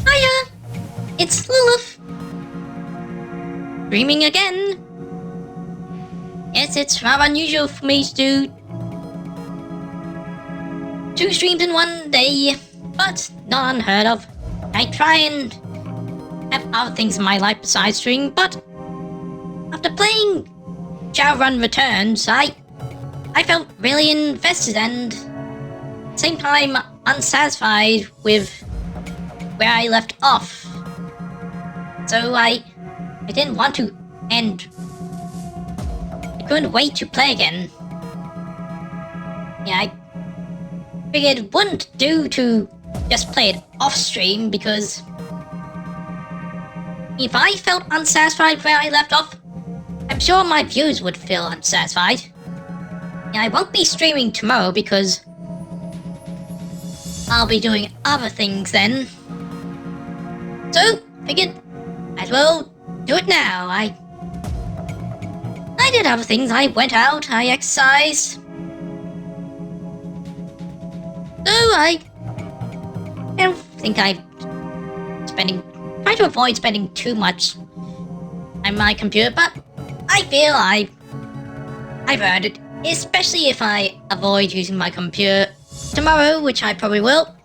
Hiya! It's Lilith! Streaming again! Yes, it's rather unusual for me to do 2 streams in one day, but not unheard of. I try and have other things in my life besides streaming, but after playing Shadowrun Returns, I felt really invested and at the same time unsatisfied with where I left off. So I didn't want to end. I couldn't wait to play again. Yeah, I figured it wouldn't do to just play it off stream because if I felt unsatisfied where I left off, I'm sure my viewers would feel unsatisfied. Yeah, I won't be streaming tomorrow because I'll be doing other things then. So, figured might as well do it now. I did other things. I went out, I exercised. So I don't think try to avoid spending too much on my computer, but I feel I've earned it, especially if I avoid using my computer tomorrow, which I probably will.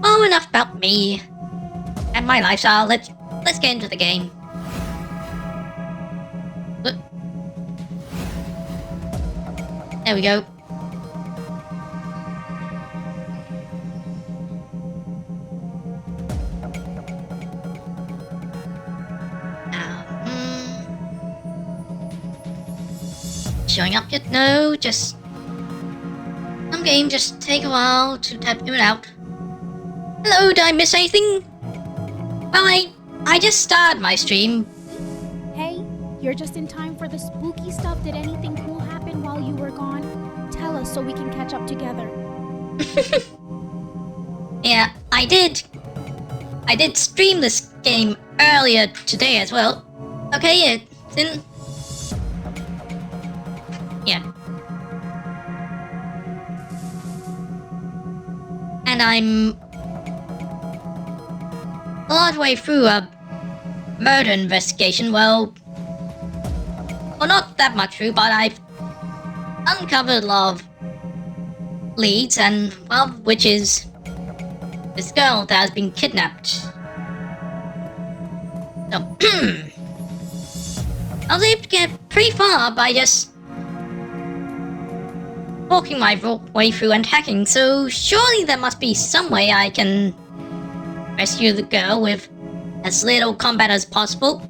Oh, enough about me and my lifestyle. Let's get into the game. There we go. Now, showing up yet? No, just some game just take a while to type in and out. Hello, did I miss anything? Well, I just started my stream. Hey, you're just in time for the spooky stuff. Did anything cool happen while you were gone? Tell us so we can catch up together. Yeah, I did stream this game earlier today as well. Okay, it's in... Yeah. And I'm a lot of the way through a murder investigation. Well, not that much through, but I've uncovered a lot of leads, and one of which is this girl that has been kidnapped. So, I was able to get pretty far by just walking my way through and hacking, so surely there must be some way I can rescue the girl with as little combat as possible.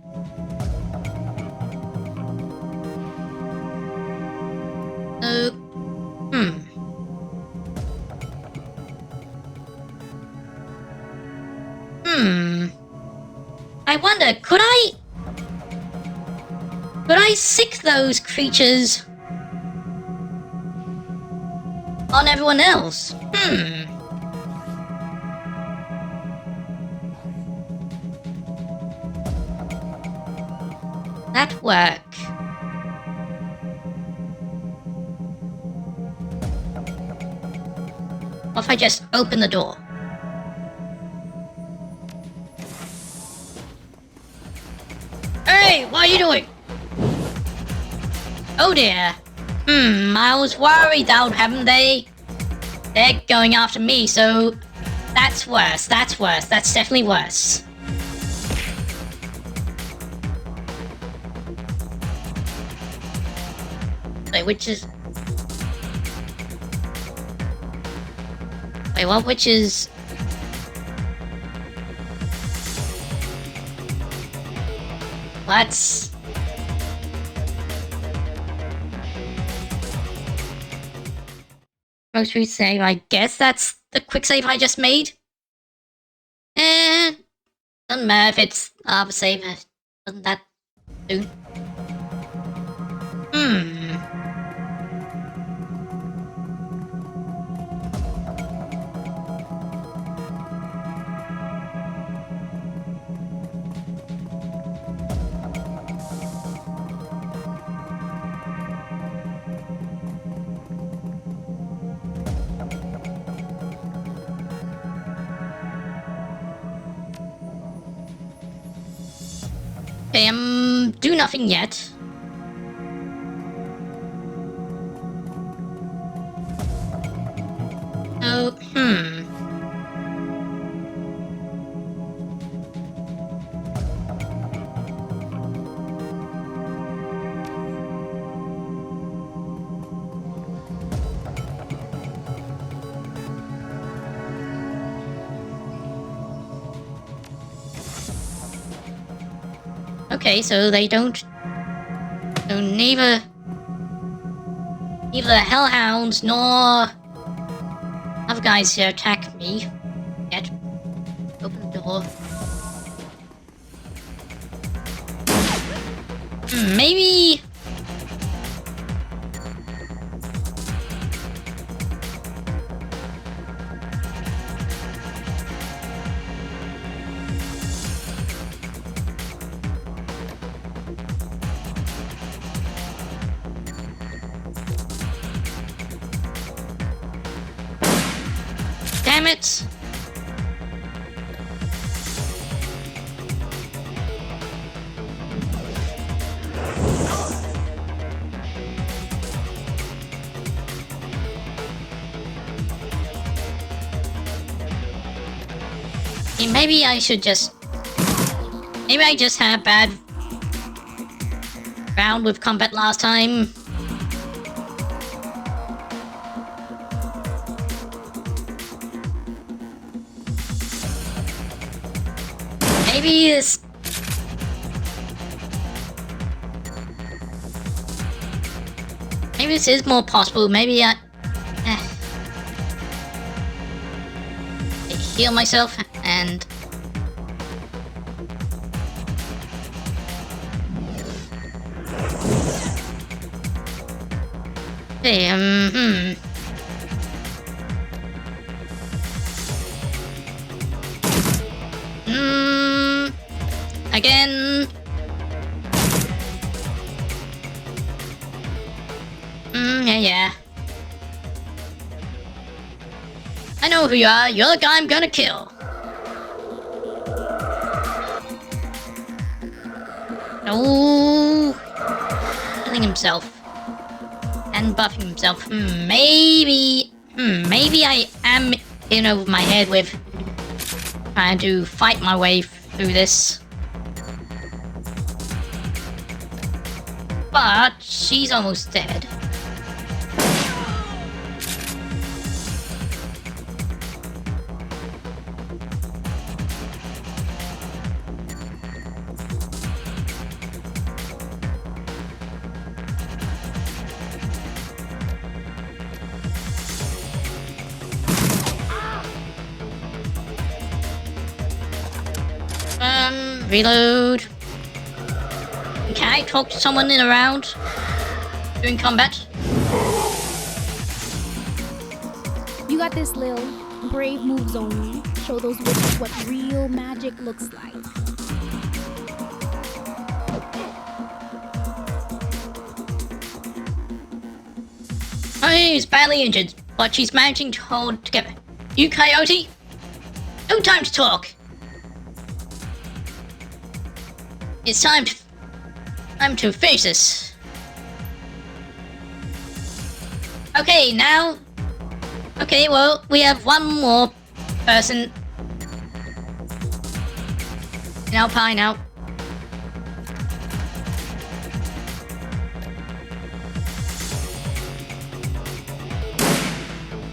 So, I wonder, could I sick those creatures on everyone else? That work? What if I just open the door? Hey, what are you doing? Oh dear. I was worried that haven't they? They're going after me, so that's worse. That's worse. That's definitely worse. Wait, witches? Wait, what witches? Let's... Most recent save, I guess that's the quick save I just made? Doesn't matter if it's a save. Doesn't that do? Okay, do nothing yet. Oh, Okay, so they don't... So neither the hellhounds nor other guys here attack me yet. Open the door. Maybe... Damn it! Maybe I should just... Maybe I just had a bad round with combat last time. Maybe this... Maybe this is more possible. Maybe I heal myself and... Hey, Again. Yeah. I know who you are. You're the guy I'm gonna kill. Oh, killing himself and buffing himself. Maybe I am in over my head with trying to fight my way through this. But she's almost dead. Reload. Can I talk to someone in a round during combat? You got this, Lil. Brave moves only. Show those witches what real magic looks like. Oh, she's badly injured, but she's managing to hold together. You, Coyote? No time to talk. It's time to finish this. Okay, now. Okay, well, we have one more person in Alpine now.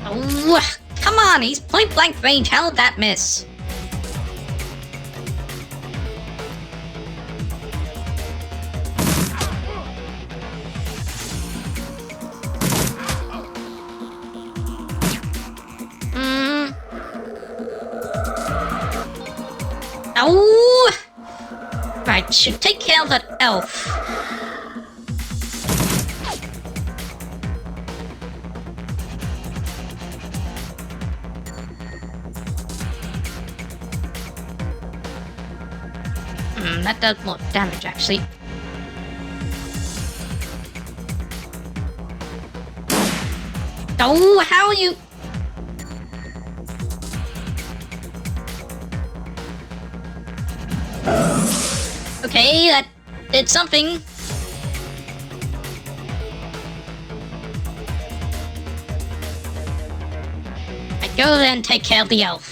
Oh, come on, he's point blank range. How did that miss? Oh! Right, should take care of that elf. That does more damage, actually. Oh, how are you? Okay, that did something. I go there and take care of the elf.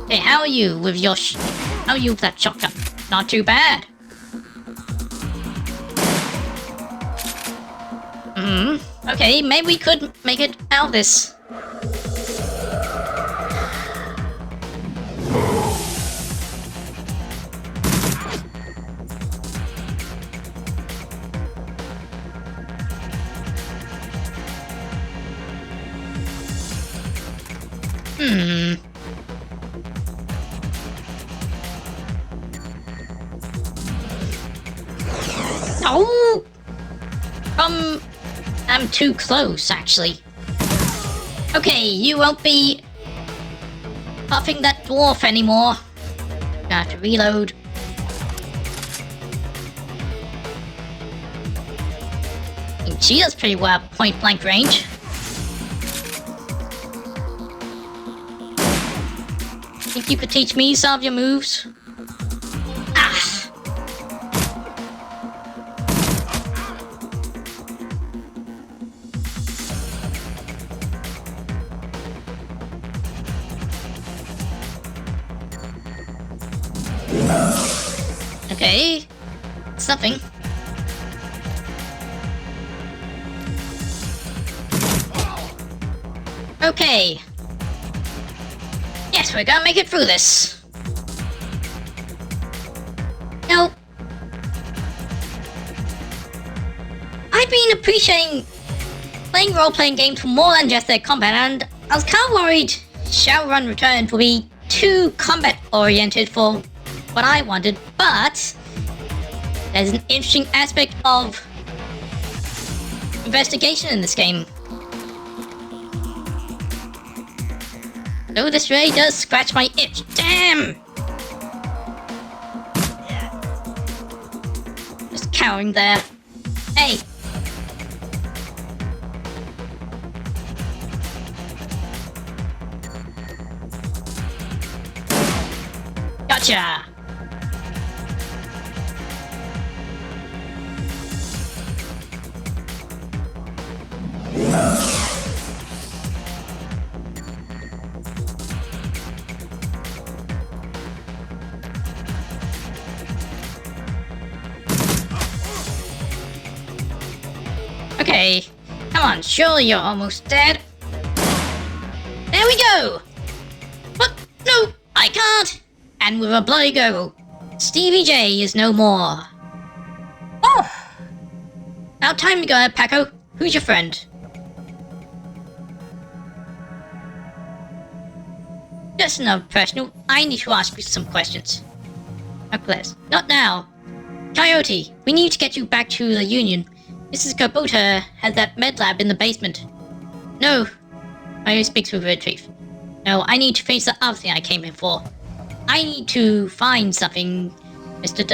Hey, how are you with your how are you with that shotgun? Not too bad. Okay, maybe we could make it out of this. Oh! I'm too close, actually. Okay, you won't be puffing that dwarf anymore. I have to reload. And she does pretty well at point blank range. Think you could teach me some of your moves? Ah! Okay, something. Okay. Yes, we're gonna make it through this. Now, I've been appreciating playing role-playing games for more than just their combat, and I was kind of worried Shadowrun Returns will be too combat-oriented for what I wanted, but there's an interesting aspect of investigation in this game. Oh, this really does scratch my itch. Damn! Just cowering there. Hey! Gotcha! Okay, come on, surely you're almost dead. There we go! But no, I can't! And with a bloody gurgle, Stevie J is no more. Oh! Now time to go, Paco. Who's your friend? Just another personal. I need to ask you some questions. Hercules. Not now. Coyote, we need to get you back to the Union. Mrs. Kubota has that med lab in the basement. No. Coyote speaks with retrieve. No, I need to face the other thing I came in for. I need to find something, Mr.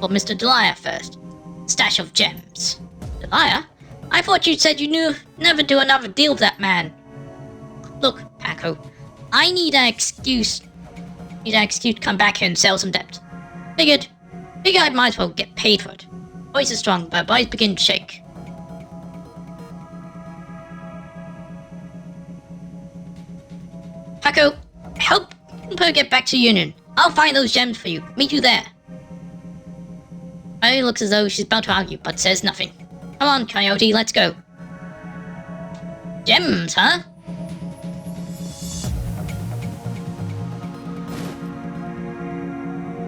Mr. Delia first. Stash of gems. Delia? I thought you said you knew never do another deal with that man. Look, Paco, I need an excuse. To come back here and sell some debt. Figured I might as well get paid for it. Voice is strong, but bodies begin to shake. Paco, help her get back to Union. I'll find those gems for you. Meet you there. Coyote looks as though she's about to argue, but says nothing. Come on, Coyote, let's go. Gems, huh?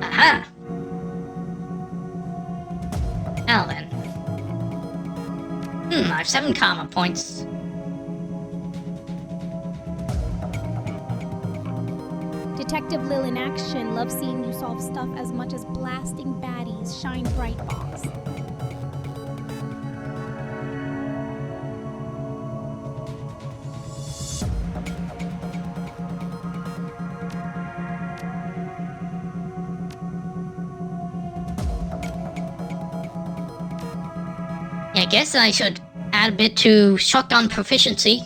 Aha! Now then. I have 7 karma points. Detective Lil in action loves seeing you solve stuff as much as blasting baddies. Shine bright, boss. I guess I should add a bit to shotgun proficiency.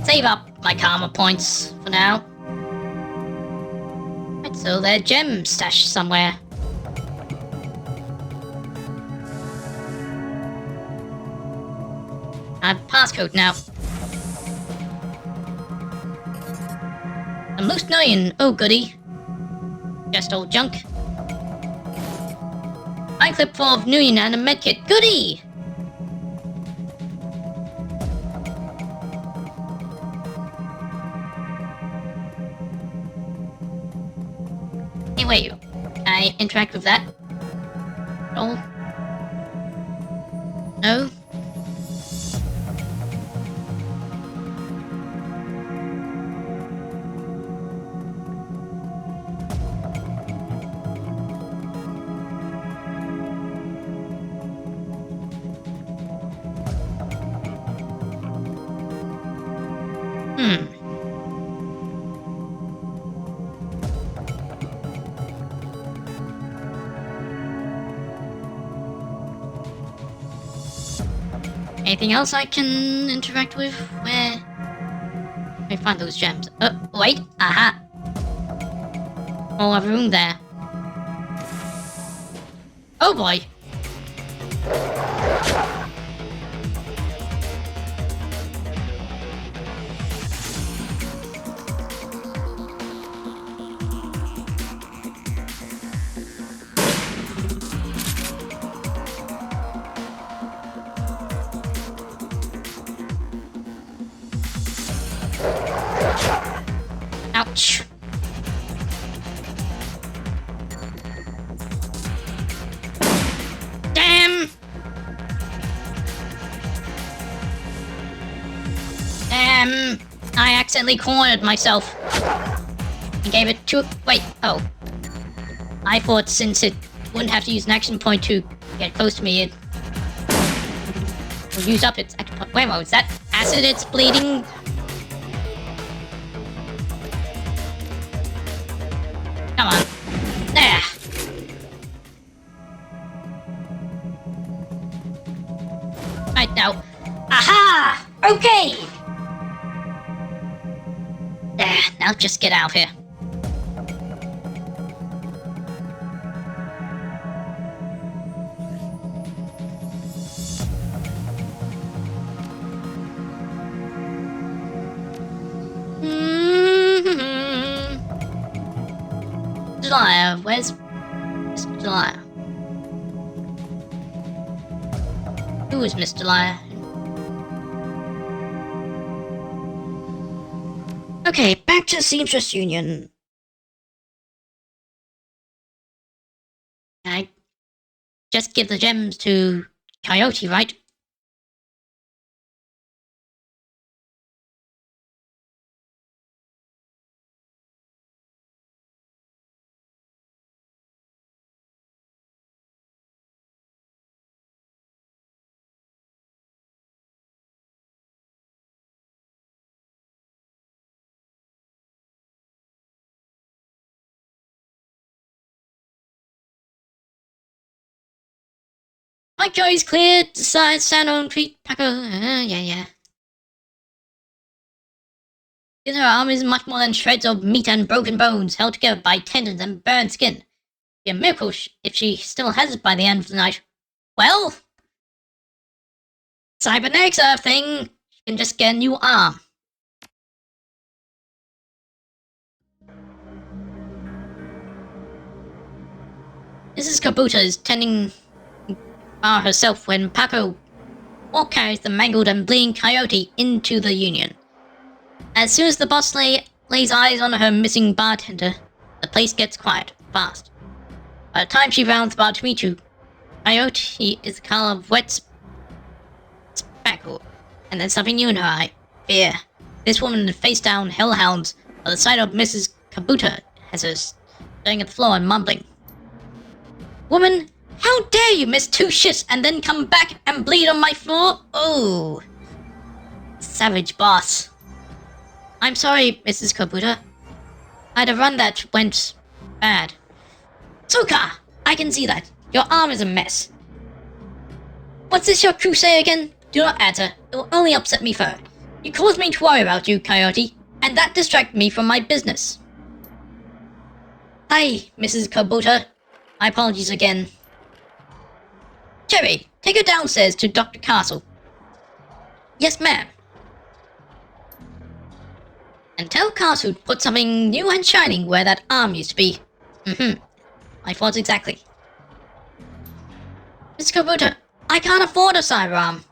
Save up my karma points for now. Right, so they're gems stashed somewhere. I have passcode now. I'm loose million. Oh goody. Just old junk. My clip full of Nuyen and a medkit. Goody! Hey, wait. Can I interact with that? Oh. No? Anything else I can interact with? Where? Let me find those gems. Wait. Aha. Oh, I have room there. Oh boy. Ouch. Damn! I accidentally cornered myself. And gave it two. Wait, oh. I thought since it wouldn't have to use an action point to get close to me, it will use up its action point. Wait, what was that? Acid, it's bleeding. Come on. There. Right now. Aha! Okay! There, now just get out here. Liar? Where's Mr. Liar? Who is Mr. Liar? Okay, back to Seamstress Union. I just give the gems to Coyote, right? My choice cleared. Decide, stand on, treat Paco. Yeah. Her arm is much more than shreds of meat and broken bones held together by tendons and burned skin. It'd be a miracle if she still has it by the end of the night. Well, cybernetics are a thing. She can just get a new arm. Mrs. Kabuta is tending bar herself when Paco walk carries the mangled and bleeding Coyote into the Union. As soon as the boss lays eyes on her missing bartender, the place gets quiet, fast. By the time she rounds the bar to meet you, Coyote is the color of wet spackle, and there's something new in her eye. Fear. This woman face down hellhounds, while the sight of Mrs. Kabuta has her staring at the floor and mumbling. Woman, how dare you miss 2 shifts and then come back and bleed on my floor? Oh, savage boss. I'm sorry, Mrs. Kabuta. I had a run that went bad. Tsuka, I can see that. Your arm is a mess. What's this your crew say again? Do not answer. It will only upset me further. You caused me to worry about you, Coyote, and that distracted me from my business. Hi, Mrs. Kabuta. My apologies again. Cherry, take her downstairs to Dr. Castle. Yes, ma'am. And tell Castle to put something new and shining where that arm used to be. My thoughts exactly. Mr. Kabuta, I can't afford a cyber arm.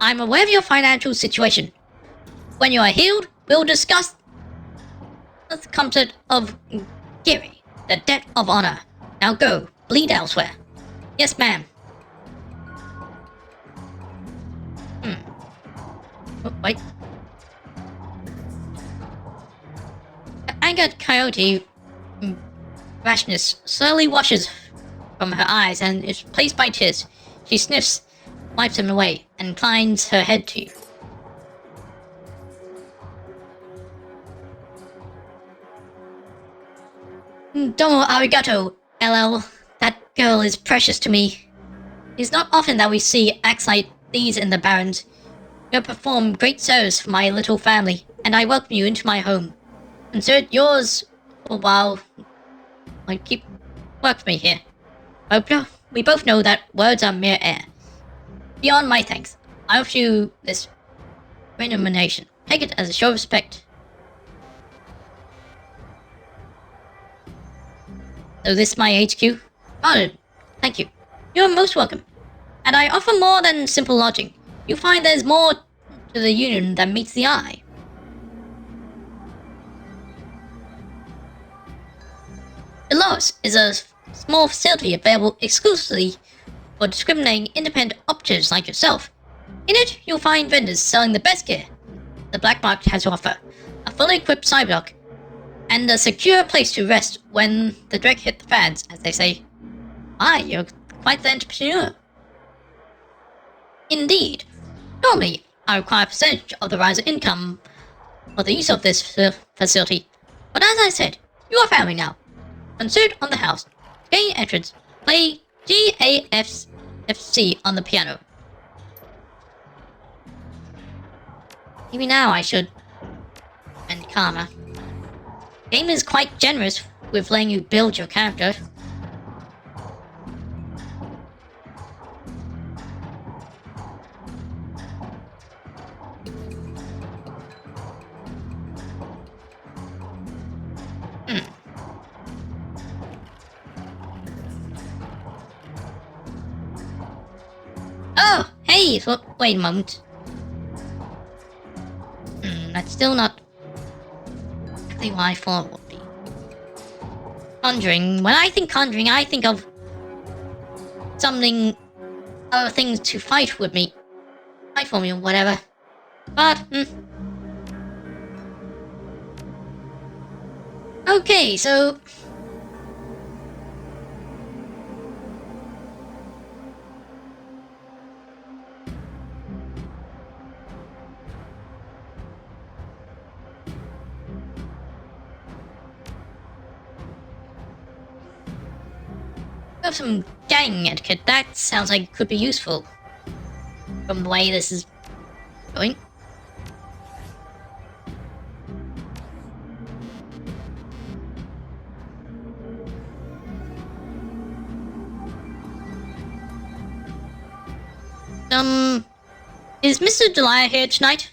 I'm aware of your financial situation. When you are healed, we'll discuss the concept of Giri, the debt of honor. Now go, bleed elsewhere. Yes, ma'am. Oh, wait. The angered Coyote rashness slowly washes from her eyes and is replaced by tears. She sniffs, wipes them away, and inclines her head to you. Domo arigato, LL. That girl is precious to me. It is not often that we see acts like these in the Barrens. You have performed great service for my little family, and I welcome you into my home. Consider it yours for a while. Keep work with me here. We both know that words are mere air. Beyond my thanks, I offer you this remuneration. Take it as a show of respect. So this is my HQ? Honored. Thank you. You are most welcome. And I offer more than simple lodging. You find there's more to the Union than meets the eye. Below us is a small facility available exclusively for discriminating independent operatives like yourself. In it, you'll find vendors selling the best gear the black market has to offer, a fully equipped cyberdock, and a secure place to rest when the dreck hit the fans, as they say. You're quite the entrepreneur. Indeed. Normally, I require a percentage of the riser income for the use of this facility, but as I said, you are family now. Consider on the house. Gain entrance. Play GAFC on the piano. Maybe now I should. And karma. Game is quite generous with letting you build your character. cave. Oh, wait a moment. That's still not exactly what I thought it would be. Conjuring. When I think conjuring, I think of summoning other things to fight with me. Fight for me or whatever. But, okay, so... we have some gang etiquette. That sounds like it could be useful. From the way this is going. Is Mr. Delia here tonight?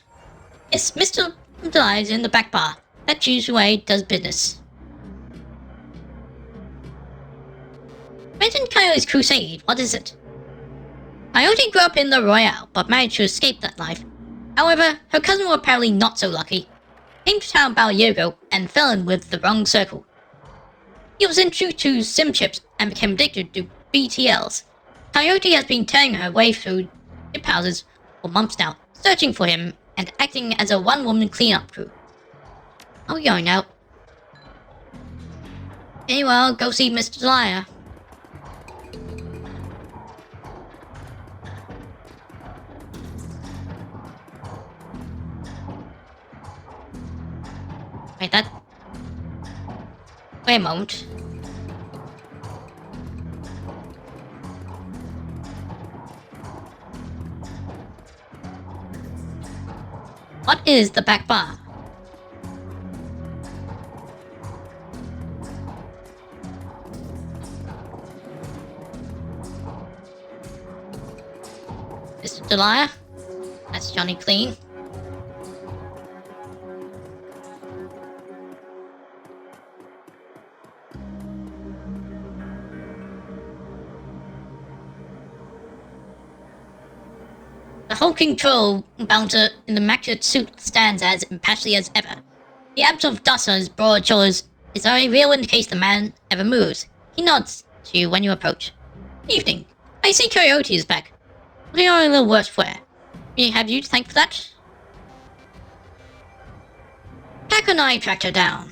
Yes, Mr. Delia is in the back bar. That's usually the way he does business. Mentioned Coyote's crusade. What is it? Coyote grew up in the Royale, but managed to escape that life. However, her cousin was apparently not so lucky. Came to town about a year ago and fell in with the wrong circle. He was introduced to sim chips and became addicted to BTLs. Coyote has been tearing her way through chip houses for months now, searching for him and acting as a one-woman cleanup crew. How are we going now? Okay, well, go see Mr. Delia. Wait, that... Wait a moment. What is the back bar? Mr. Delia? That's Johnny Clean. The hulking troll bouncer in the immaculate suit stands as impassively as ever. The absence of dust on his broad shoulders is a real indication the man ever moves. He nods to you when you approach. Evening. I see Coyote is back. We are a little worse for it. We have you to thank for that? Packer and I tracked her down.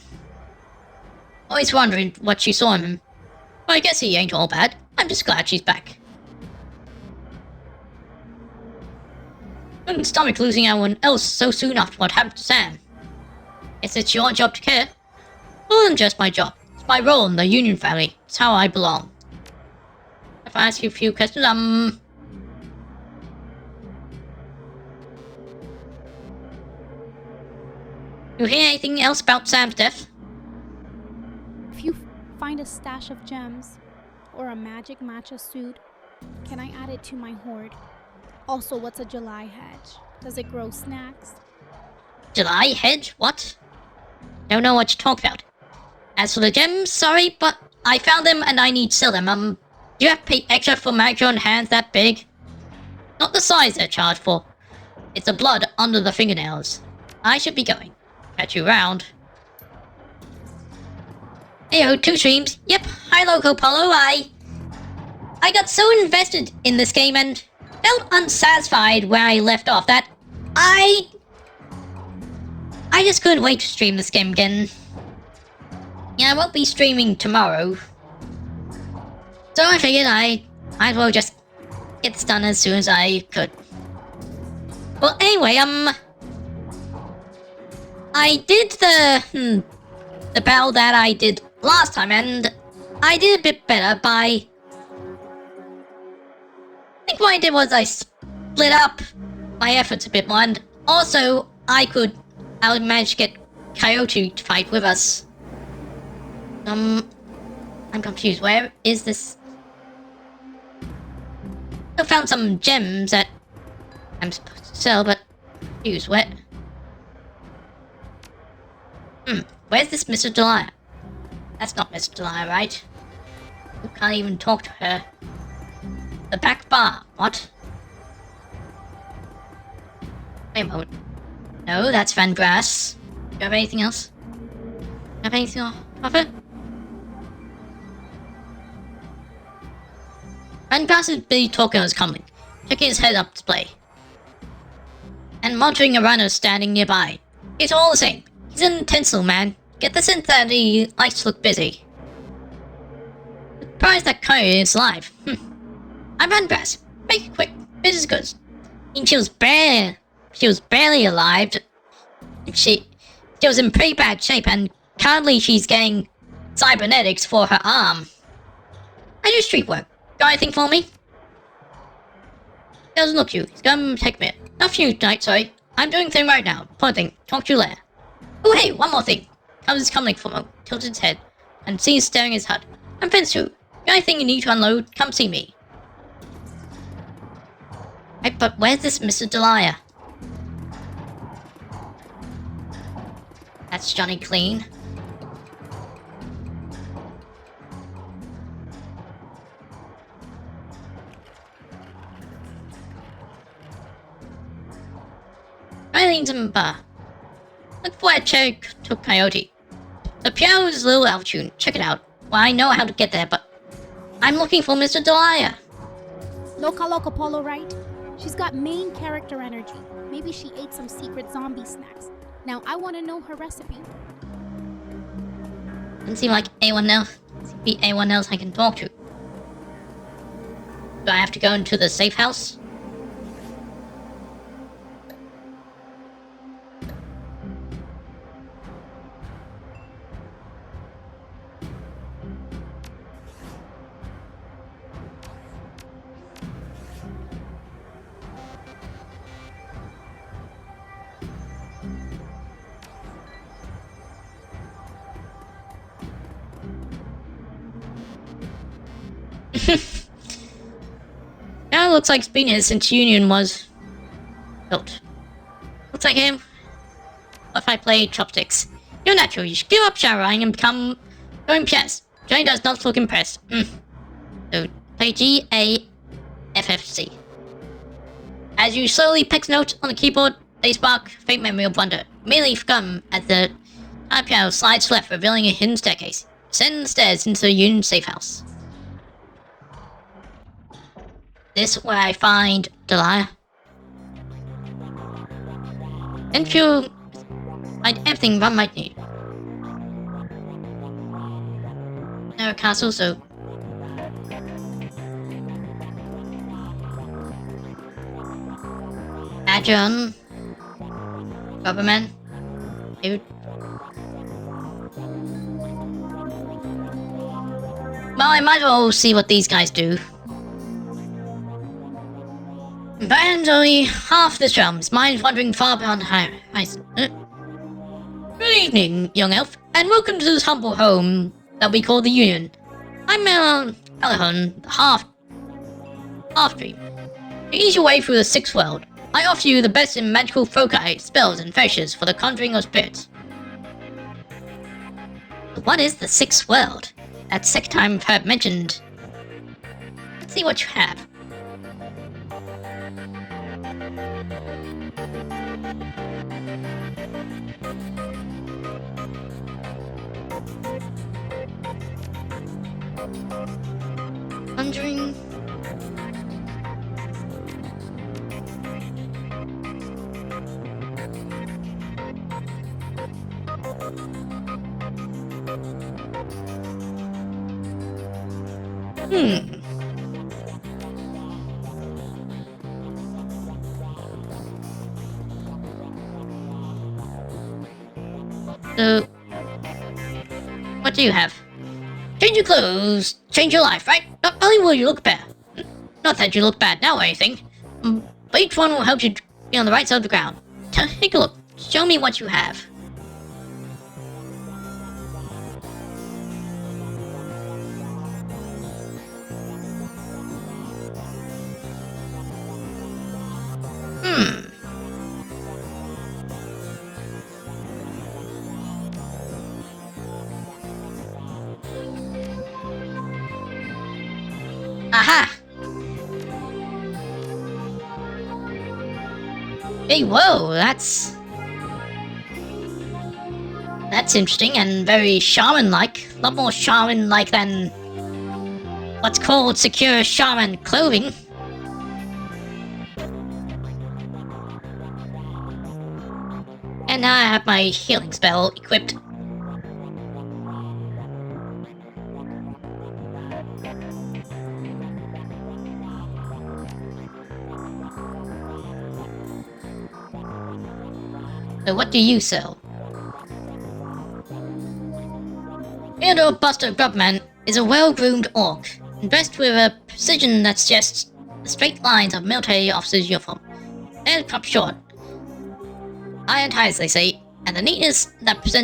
Always wondering what she saw in him. Well, I guess he ain't all bad. I'm just glad she's back. Couldn't stomach losing anyone else so soon after what happened to Sam. Guess it's your job to care. More than just my job. It's my role in the Union family. It's how I belong. If I ask you a few questions, You hear anything else about Sam's death? If you find a stash of gems or a magic matcha suit, can I add it to my hoard? Also, what's a July hedge? Does it grow snacks? July hedge? What? Don't know what you talk about. As for the gems, sorry, but I found them and I need to sell them. Do you have to pay extra for manicure on hands that big? Not the size they're charged for. It's the blood under the fingernails. I should be going. Catch you around. Heyo, two streams. Yep, hi Loco Polo, I got so invested in this game and felt unsatisfied where I left off that I just couldn't wait to stream this game again. Yeah, I won't be streaming tomorrow. So I figured I might as well just get this done as soon as I could. Well, anyway, I did the battle that I did last time, and I did a bit better by... I think what I did was I split up my efforts a bit more, and also I managed to get Coyote to fight with us. I'm confused. Where is this? I found some gems that I'm supposed to sell, but use wet. Where's this Mr. Delia? That's not Mr. Delia, right? You can't even talk to her. The back bar, what? Wait a moment. No, that's Van Grass. Do you have anything else? Have anything to offer? Van Grass's Billy Talker is coming, checking his head up to play, and monitoring a runner standing nearby. It's all the same. He's an intense man. Get the sense that he likes to look busy. Surprised that Curry is alive. I'm Van Grass. Make it quick. Business goods. I mean, she was barely alive. She was in pretty bad shape, and currently she's getting cybernetics for her arm. I do street work. Got anything for me? Doesn't look you. It's gonna take a minute. Not for you tonight, sorry. I'm doing thing right now. Poor thing. Talk to you later. Oh hey, one more thing. Comes coming from him, tilted his head, and sees staring at his hut. I'm Finsu. Got anything you need to unload? Come see me. Right, but where's this Mr. Delia? That's Johnny Clean. Arlington Bar. Look for a cherry to Coyote. The piano is a little out of tune. Check it out. Well, I know how to get there, but I'm looking for Mr. Delia. Loca Polo, right? She's got main character energy. Maybe she ate some secret zombie snacks. Now I want to know her recipe. Doesn't seem like anyone else. Be anyone else I can talk to. Do I have to go into the safe house? Now it looks like it's been here since Union was built. Looks like him. What if I play chopsticks? You're natural. You should give up showering and become going chess. Johnny does not look impressed. So play GAFFC. As you slowly pick notes on the keyboard, they spark faint memory of wonder. Immediately forgotten as the piano slides left, revealing a hidden staircase. Ascend the stairs into the Union safe house. This where I find Delia. And you find everything one might need. No castle, so Adjon, Rubberman, dude. Well, I might as well see what these guys do. But only half the realms. Mine's wandering far beyond horizon. Good evening, young elf, and welcome to this humble home that we call the Union. I'm Alahon, half-dream. To ease your way through the sixth world, I offer you the best in magical foci, spells, and fetishes for the conjuring of spirits. What is the sixth world? That's the second time I've heard mentioned. Let's see what you have. Conjuring. So, what do you have? Change your clothes, change your life, right? Not only will you look better, not that you look bad now or anything, but each one will help you be on the right side of the ground. Take a look. Show me what you have. Aha! Hey, whoa, that's interesting and very shaman-like. A lot more shaman-like than what's called secure shaman clothing. And now I have my healing spell equipped. So what do you sell? Theodore Buster Grubman is a well-groomed orc, dressed with a precision that suggests the straight lines of military officers' uniform. Hair cropped short, iron ties, they say, and the neatness that is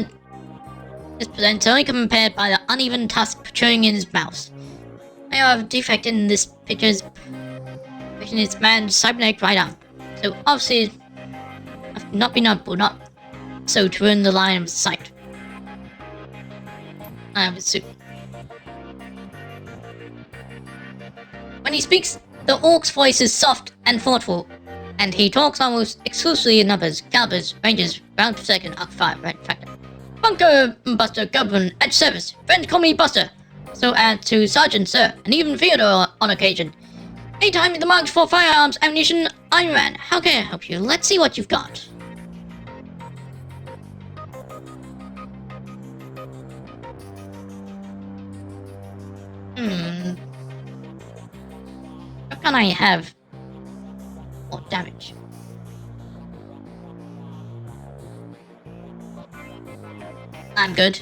only compared by the uneven tusk protruding in his mouth. I have a defect in this picture's man's cybernetic right arm, so obviously I've not been able not so to ruin the line of sight. I have a suit. When he speaks, the orc's voice is soft and thoughtful, and he talks almost exclusively in numbers, calibers, ranges, rounds per second, arc 5, right factor. Bunker Buster Government at service. Friends call me Buster. So add to Sergeant, sir, and even Theodore on occasion. Anytime in the market for firearms, ammunition, Iron Man. How can I help you? Let's see what you've got. How can I have more damage? I'm good.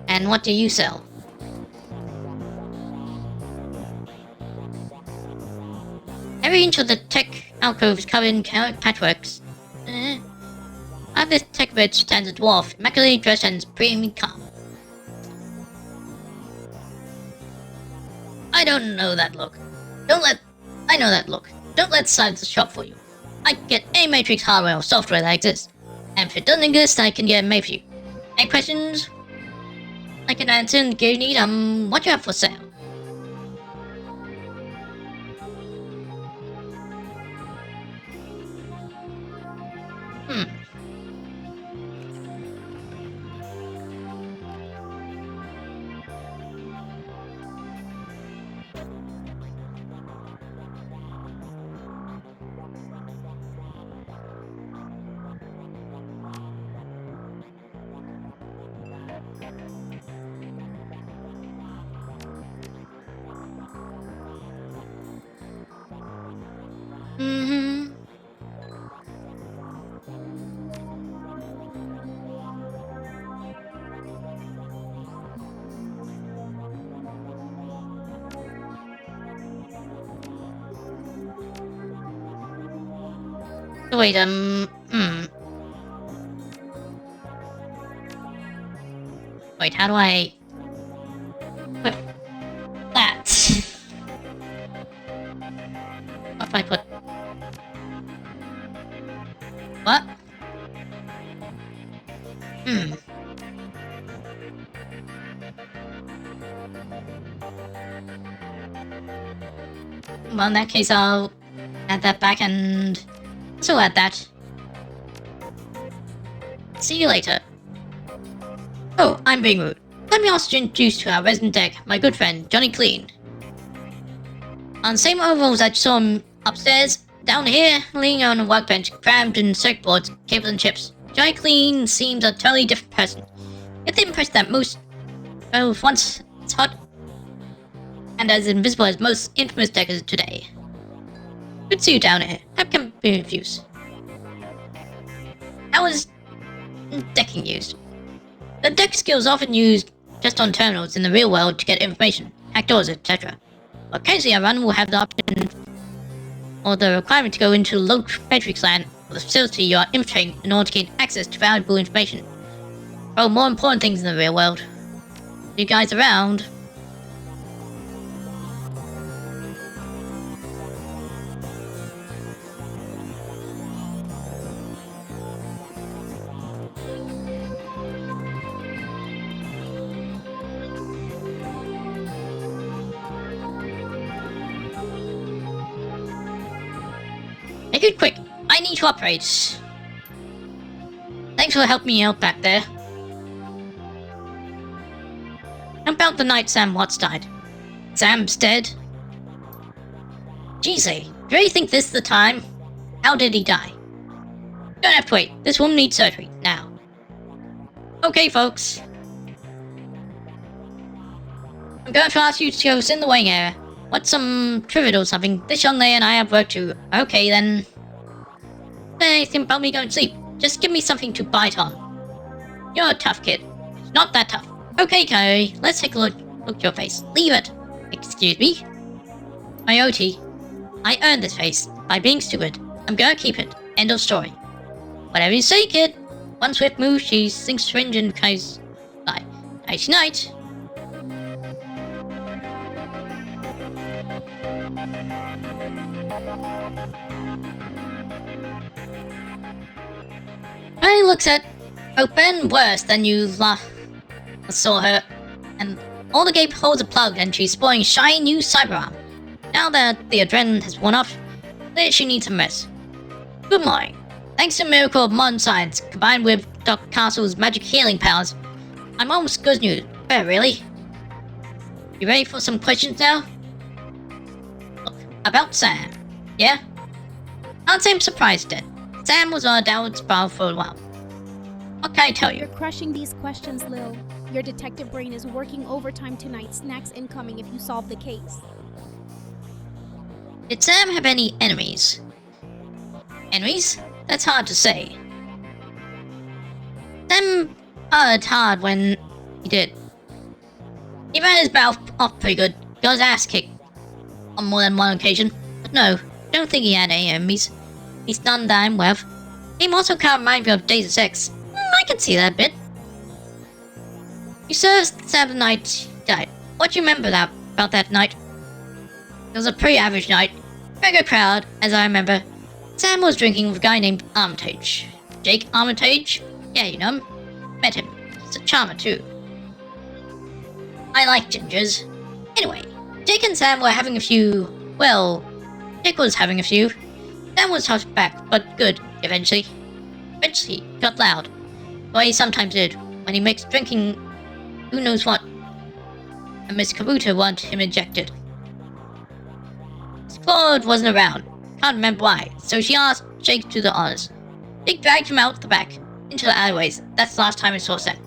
And what do you sell? Every inch of the tech alcove is covered in patchworks. I have this tech bed stands a dwarf, immaculately dressed and supremely calm. I don't know that look. I know that look. Don't let size the shop for you. I can get any Matrix hardware or software that exists. And if it doesn't exist, I can get it made for you. Any questions? I can answer and give you need, what you have for sale. Wait, Wait, how do I equip that? What if I put... What? Well, in that case, I'll add that back and... So add that. See you later. Oh, I'm being rude. Let me also introduce to our resident deck, my good friend, Johnny Clean. On the same overalls that you saw him upstairs, down here, leaning on a workbench, crammed in circuit boards, cables and chips. Johnny Clean seems a totally different person. Get the impression that once it's hot and as invisible as most infamous deckers today. Good to see you down here. Have company reviews. How is decking used? The deck skill is often used just on terminals in the real world to get information, hack doors, etc. Occasionally a run will have the option or the requirement to go into low Matrix land or the facility you are infiltrating in order to gain access to valuable information. Oh, more important things in the real world. You guys around? Make it quick. I need to operate. Thanks for helping me out back there. How about the night Sam Watts died? Sam's dead. Jeez, do you think this is the time? How did he die? Don't have to wait. This woman needs surgery, now. Okay, folks. I'm going to ask you to go sit in the waiting area. Want some trivia or something? This young lady and I have work to. Okay, then. Anything about me going to sleep? Just give me something to bite on. You're a tough kid. Not that tough. Okay, Kyrie, let's take a look at your face. Leave it. Excuse me? My OT. I earned this face by being stupid. I'm gonna keep it. End of story. Whatever you say, kid. One swift move, she sinks syringe and cries. Bye. Nighty night. Riley looks at open worse than you saw her, and all the gate holds are plugged and she's sporting shiny new cyber arm. Now that the adrenaline has worn off, she needs a rest. Good morning. Thanks to a miracle of modern science, combined with Dr. Castle's magic healing powers, I'm almost good news. Where, really? You ready for some questions now? Look, about Sam. Yeah? I'd say I'm surprised dead. Sam was on a downward spiral for a while. What can I tell you? You're crushing these questions, Lil. Your detective brain is working overtime tonight. Snacks incoming if you solve the case. Did Sam have any enemies? Enemies? That's hard to say. Sam hard when he did. He ran his mouth off pretty good. Got his ass kicked on more than one occasion. But no, don't think he had any enemies. He's done damn well. Game also kind of reminds me of Days of X. I can see that bit. You served Sam the night he died. What do you remember about that night? It was a pretty average night. Very good crowd, as I remember. Sam was drinking with a guy named Armitage. Jake Armitage? Yeah, you know him. Met him. He's a charmer too. I like gingers. Anyway, Jake and Sam were having a few. Well, Jake was having a few. Sam was held back, but good, eventually. Eventually, got loud. Well, he sometimes did, when he makes drinking who knows what. And Miss Kabuto wanted him ejected. Claude wasn't around. Can't remember why, so she asked Jake to do the honors. Jake dragged him out the back, into the alleyways. That's the last time I saw Sam.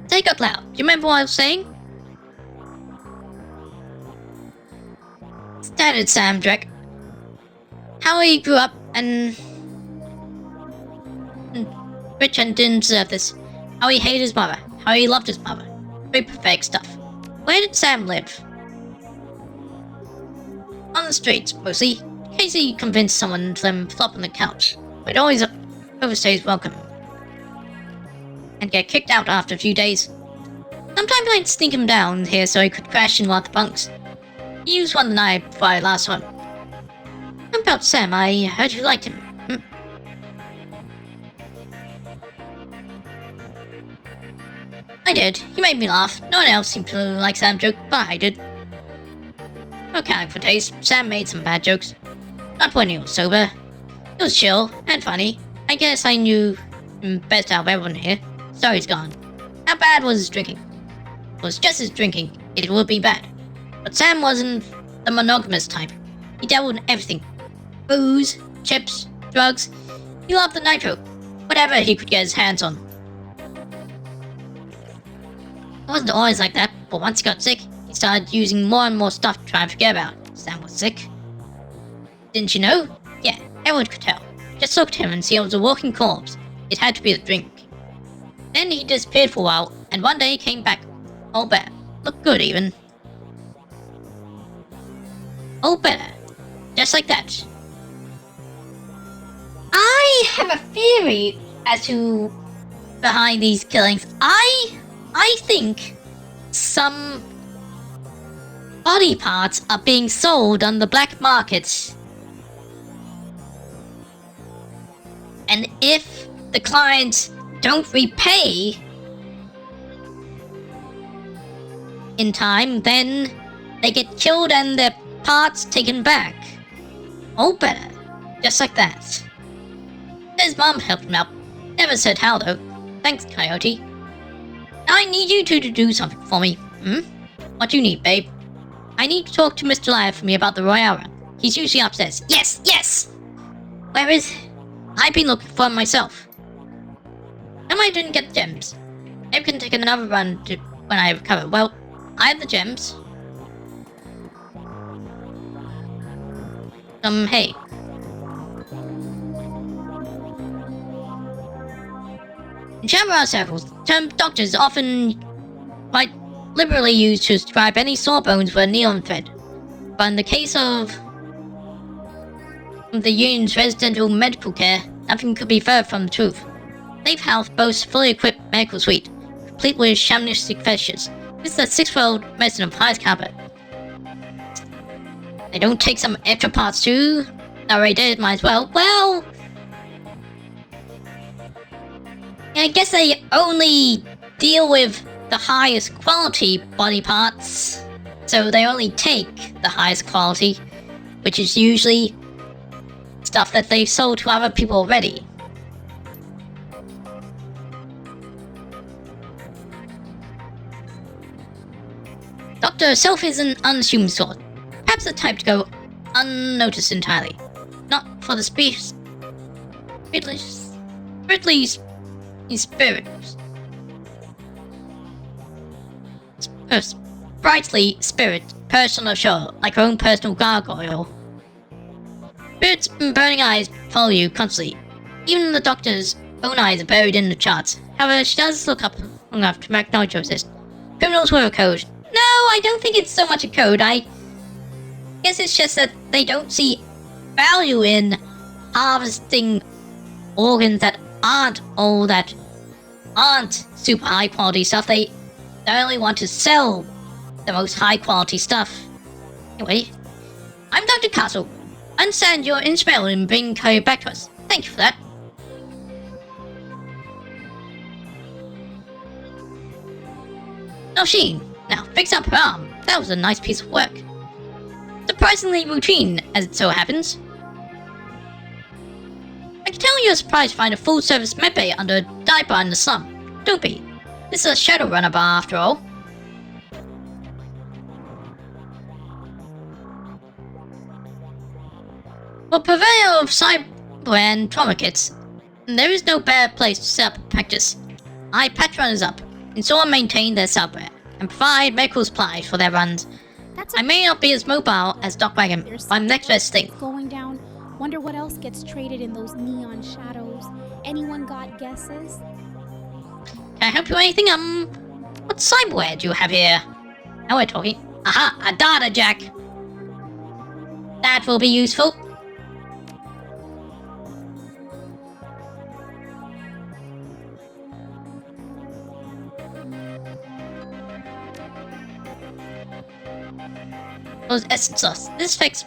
They got loud. Do you remember what I was saying? Standard Sam Drake. How he grew up and rich and didn't deserve this. How he hated his mother. How he loved his mother. Very pathetic stuff. Where did Sam live? On the streets, mostly. Casey convinced someone to let him flop on the couch. But always overstay his welcome. And get kicked out after a few days. Sometimes I'd sneak him down here so he could crash in one of the bunks. He used one the night before I last saw him. How about Sam? I heard you liked him. I did. He made me laugh. No one else seemed to like Sam's joke, but I did. No accounting for taste, Sam made some bad jokes. Not when he was sober. It was chill and funny. I guess I knew him best out of everyone here. So he's gone. How bad was his drinking? It was just his drinking. It would be bad. But Sam wasn't the monogamous type. He dabbled in everything. Booze, chips, drugs. He loved the nitro. Whatever he could get his hands on. It wasn't always like that, but once he got sick, he started using more and more stuff to try and forget about it. Sam was sick. Didn't you know? Yeah, everyone could tell. Just look at him and see he was a walking corpse. It had to be the drink. Then he disappeared for a while, and one day he came back. All better. Looked good even. All better. Just like that. I have a theory as to behind these killings. I think some body parts are being sold on the black market. And if the clients don't repay in time, then they get killed and their parts taken back. Oh, better. Just like that. His mom helped him out. Never said how though. Thanks, Coyote. Now I need you two to do something for me. What do you need, babe? I need to talk to Mr. Liar for me about the Royale run. He's usually upstairs. Yes, yes! Where is he? I've been looking for him myself. And I didn't get the gems. Maybe we can take another run when I recover. Well, I have the gems. Hey. In Shadowrun circles, the term doctor is often quite liberally used to describe any sore bones with a needle and thread. But in the case of the Union's residential medical care, nothing could be further from the truth. Safe House boasts a fully equipped medical suite, complete with shamanistic fetishes. This is a 6-fold medicine of highest caliber. They don't take some extra parts too? They already did, might as well. Well, I guess they only deal with the highest quality body parts, so they only take the highest quality, which is usually stuff that they've sold to other people already. Doctor herself is an unassuming sort, perhaps the type to go unnoticed entirely. Not for the spirits. Sprightly spirit, personal show, like her own personal gargoyle. Spirits and burning eyes follow you constantly. Even the doctor's own eyes are buried in the charts. However, she does look up long enough to acknowledge this. Criminals with a code. No, I don't think it's so much a code. I guess it's just that they don't see value in harvesting organs that aren't super high quality stuff. They only want to sell the most high quality stuff. Anyway, I'm Dr. Castle. I understand you're instrumental in bringing Coyote back to us. Thank you for that. Oh, Sheen. Now, fix up her arm. That was a nice piece of work. Surprisingly routine, as it so happens. I can tell you're surprised to find a full-service medbay under a dive bar in the slum. Don't be. This is a Shadowrunner bar, after all. For purveyor of cyberware and trauma kits, there is no better place to set up practice. I patch runners up, install and maintain their cyberware, and provide medical supplies for their runs. I may not be as mobile as Doc Wagon, but I'm next best thing. Going down. Wonder what else gets traded in those neon shadows. Anyone got guesses? Can I help you with anything? What cyberware do you have here? Now we're talking. Aha, a data jack. That will be useful. Those essence sauce. This fix.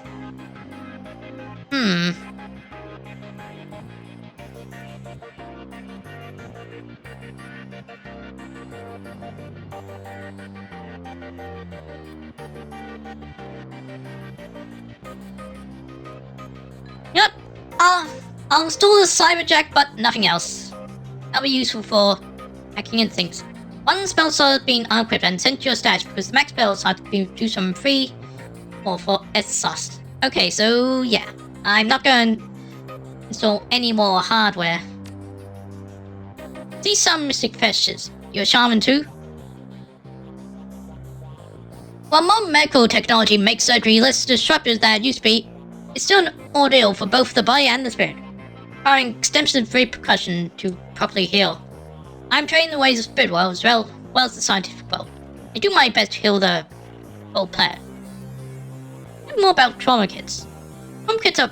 Yep. I'll install the cyberjack, but nothing else. That'll be useful for hacking and things. One spell slot has been unequipped and sent to your stash because the max spell slot has been reduced from 3 or for S-Sauce. Okay, so yeah. I'm not going to install any more hardware. See some mystic fetishes. You're a shaman too? While modern medical technology makes surgery less disruptive than it used to be, it's still an ordeal for both the body and the spirit, requiring extensive repercussion to properly heal. I'm trained in the ways of spirit world as well as the scientific world. I do my best to heal the whole player. More about trauma kits. Trauma kits are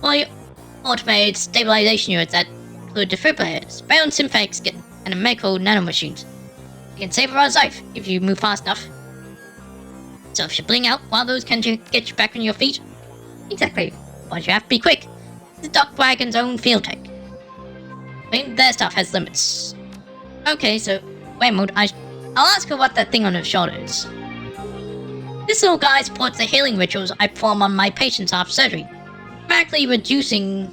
fully automated stabilization units that include defibrillators, bone synthetic skin, and a medical nanomachines. They can save a runner's life if you move fast enough. So if you bling out, while those can get you back on your feet? Exactly. But you have to be quick. This is Doc Wagon's own field tech. I mean, their stuff has limits. Okay, so wait a moment. I'll ask her what that thing on her shoulder is. This little guy supports the healing rituals I perform on my patients after surgery. dramatically reducing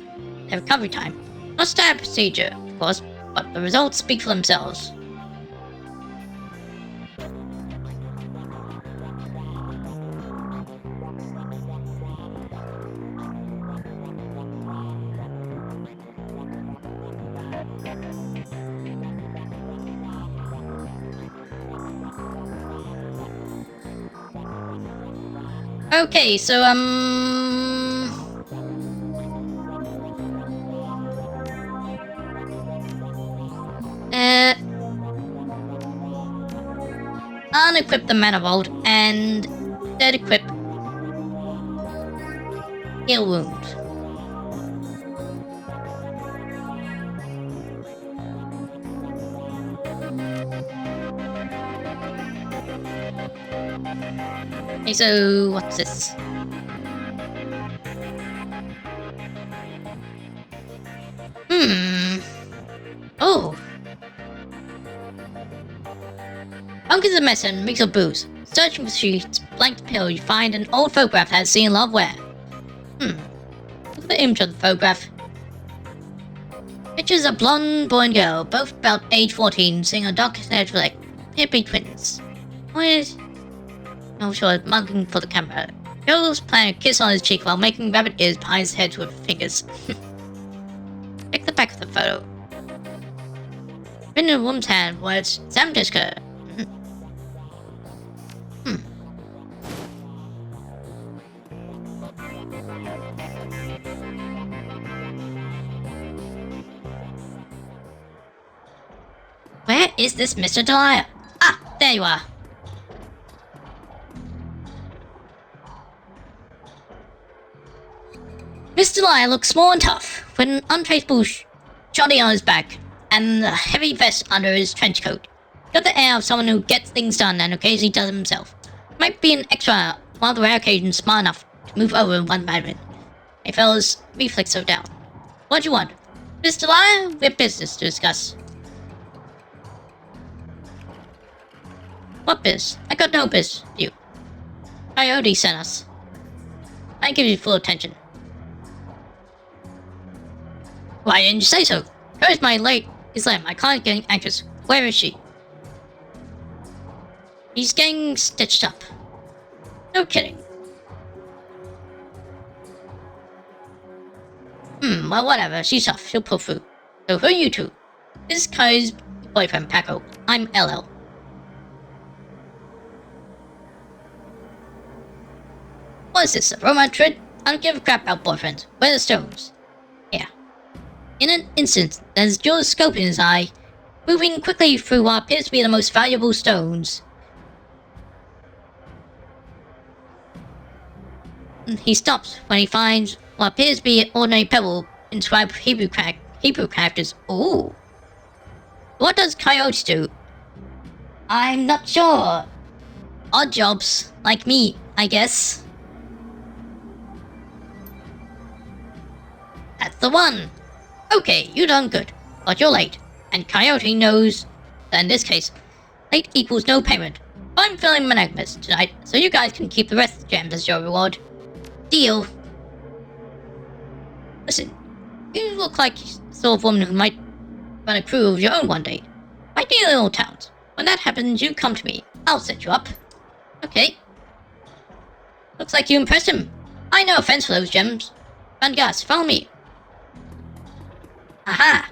their recovery time. Not standard procedure, of course, but the results speak for themselves. Okay, so, unequip the Manifold and dead equip Heal Wound. Okay, so what's this? Oh. Punk is a mess and mix of booze. Searching for sheets, blank pill, you find an old photograph that has seen love where? Look at the image of the photograph. Pictures a blonde boy and girl, both about age 14, seeing a dark-haired like hippie twins. What? No sure, mugging for the camera. Girl's playing a kiss on his cheek while making rabbit ears behind his head with fingers. Check the back of the photo. Written in a woman's hand, words Sam Jessica. Where is this Mr. Delia? Ah, there you are. Mr. Delia looks small and tough, with an untraceable shoddy on his back, and a heavy vest under his trench coat. Got the air of someone who gets things done and occasionally does himself. Might be an extra, one of the rare occasions smart enough to move over one badminton. Hey fellas, reflex so down. What do you want? Mr. Delia, we have business to discuss. What biz? I got no biz, you. Coyote sent us. I give you full attention. Why didn't you say so? Where's my late? He's late. My client getting anxious. Where is she? He's getting stitched up. No kidding. Well whatever. She's tough. She'll pull through. So who are you two? This is Kai's boyfriend, Paco. I'm LL. What is this, a romance trip? I don't give a crap about boyfriends. Where are the stones? Yeah. In an instant, there's Jules' scope in his eye, moving quickly through what appears to be the most valuable stones. He stops when he finds what appears to be an ordinary pebble inscribed with Hebrew characters. Ooh. What does Coyote do? I'm not sure. Odd jobs, like me, I guess. That's the one! Okay, you done good, but you're late. And Coyote knows that in this case, late equals no payment. But I'm feeling monogamous tonight, so you guys can keep the rest of the gems as your reward. Deal. Listen, you look like the sort of woman who might run a crew of your own one day. Might be in little towns. When that happens, you come to me. I'll set you up. Okay. Looks like you impressed him. I no offense for those gems. Van Gas, follow me. Aha!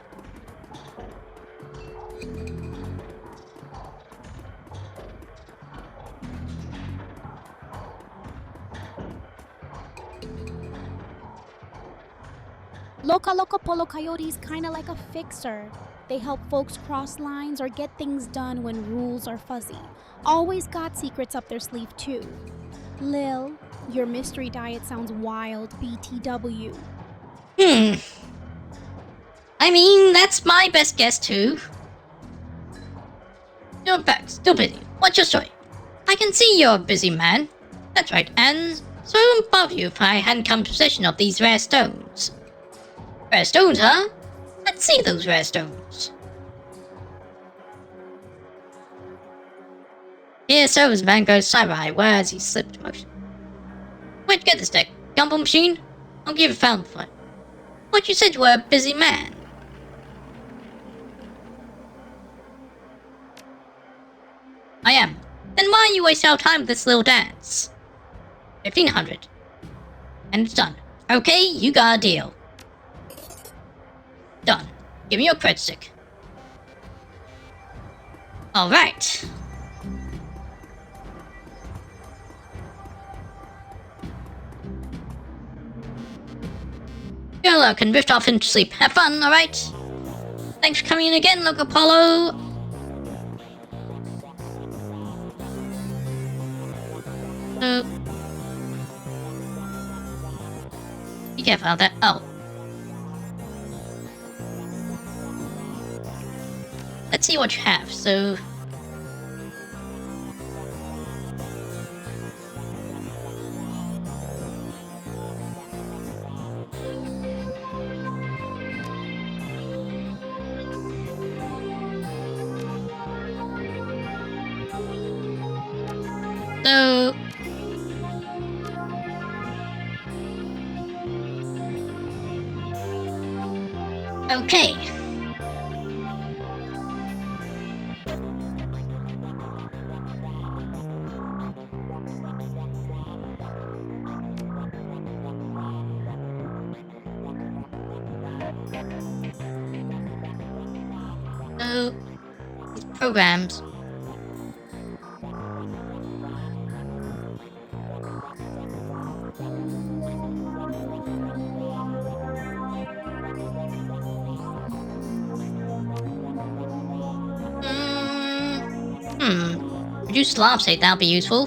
Loca Loca Polo Coyote's kinda like a fixer. They help folks cross lines or get things done when rules are fuzzy. Always got secrets up their sleeve too. Lil, your mystery diet sounds wild, BTW. I mean, that's my best guess too. You're back, still busy. What's your story? I can see you're a busy man. That's right, and so it wouldn't bother you if I hadn't come to possession of these rare stones. Rare stones, huh? Let's see those rare stones. Here serves Vanguard's cyber eye, whereas he slipped motion. Where'd you get this deck? Gumball machine? I'll give a pound for it. But you said you were a busy man. I am. Then why are you wasting our time with this little dance? 1,500. And it's done. Okay, you got a deal. Done. Give me your credit stick. Alright. Good luck and drift off into sleep. Have fun, alright? Thanks for coming in again, Loco Polo. Be careful out there. Oh. Let's see what you have, so... So... Okay. So, these programs. Reduce laugh state, that'll be useful.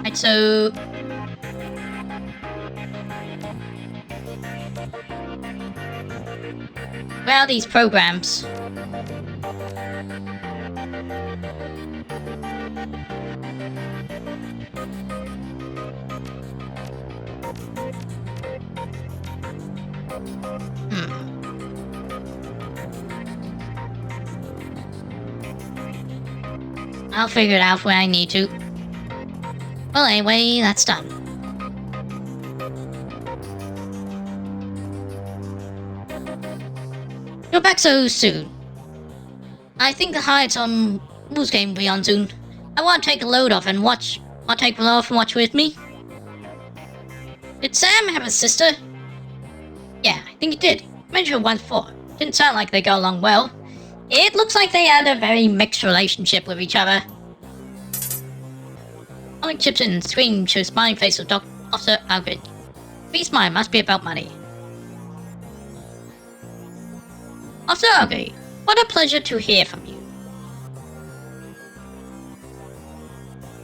Right, so... where are these programs? I'll figure it out when I need to. Well, anyway, that's done. You're back so soon. I think the highlights on Wolves game will be on soon. I want to take a load off and watch. Want to take a load off and watch with me? Did Sam have a sister? Yeah, I think he did. Mentioned it once before. Didn't sound like they got along well. It looks like they had a very mixed relationship with each other. Alex chips in and screen shows smiling face of Officer Algrid. Please smile, must be about money. Officer Algrid, what a pleasure to hear from you.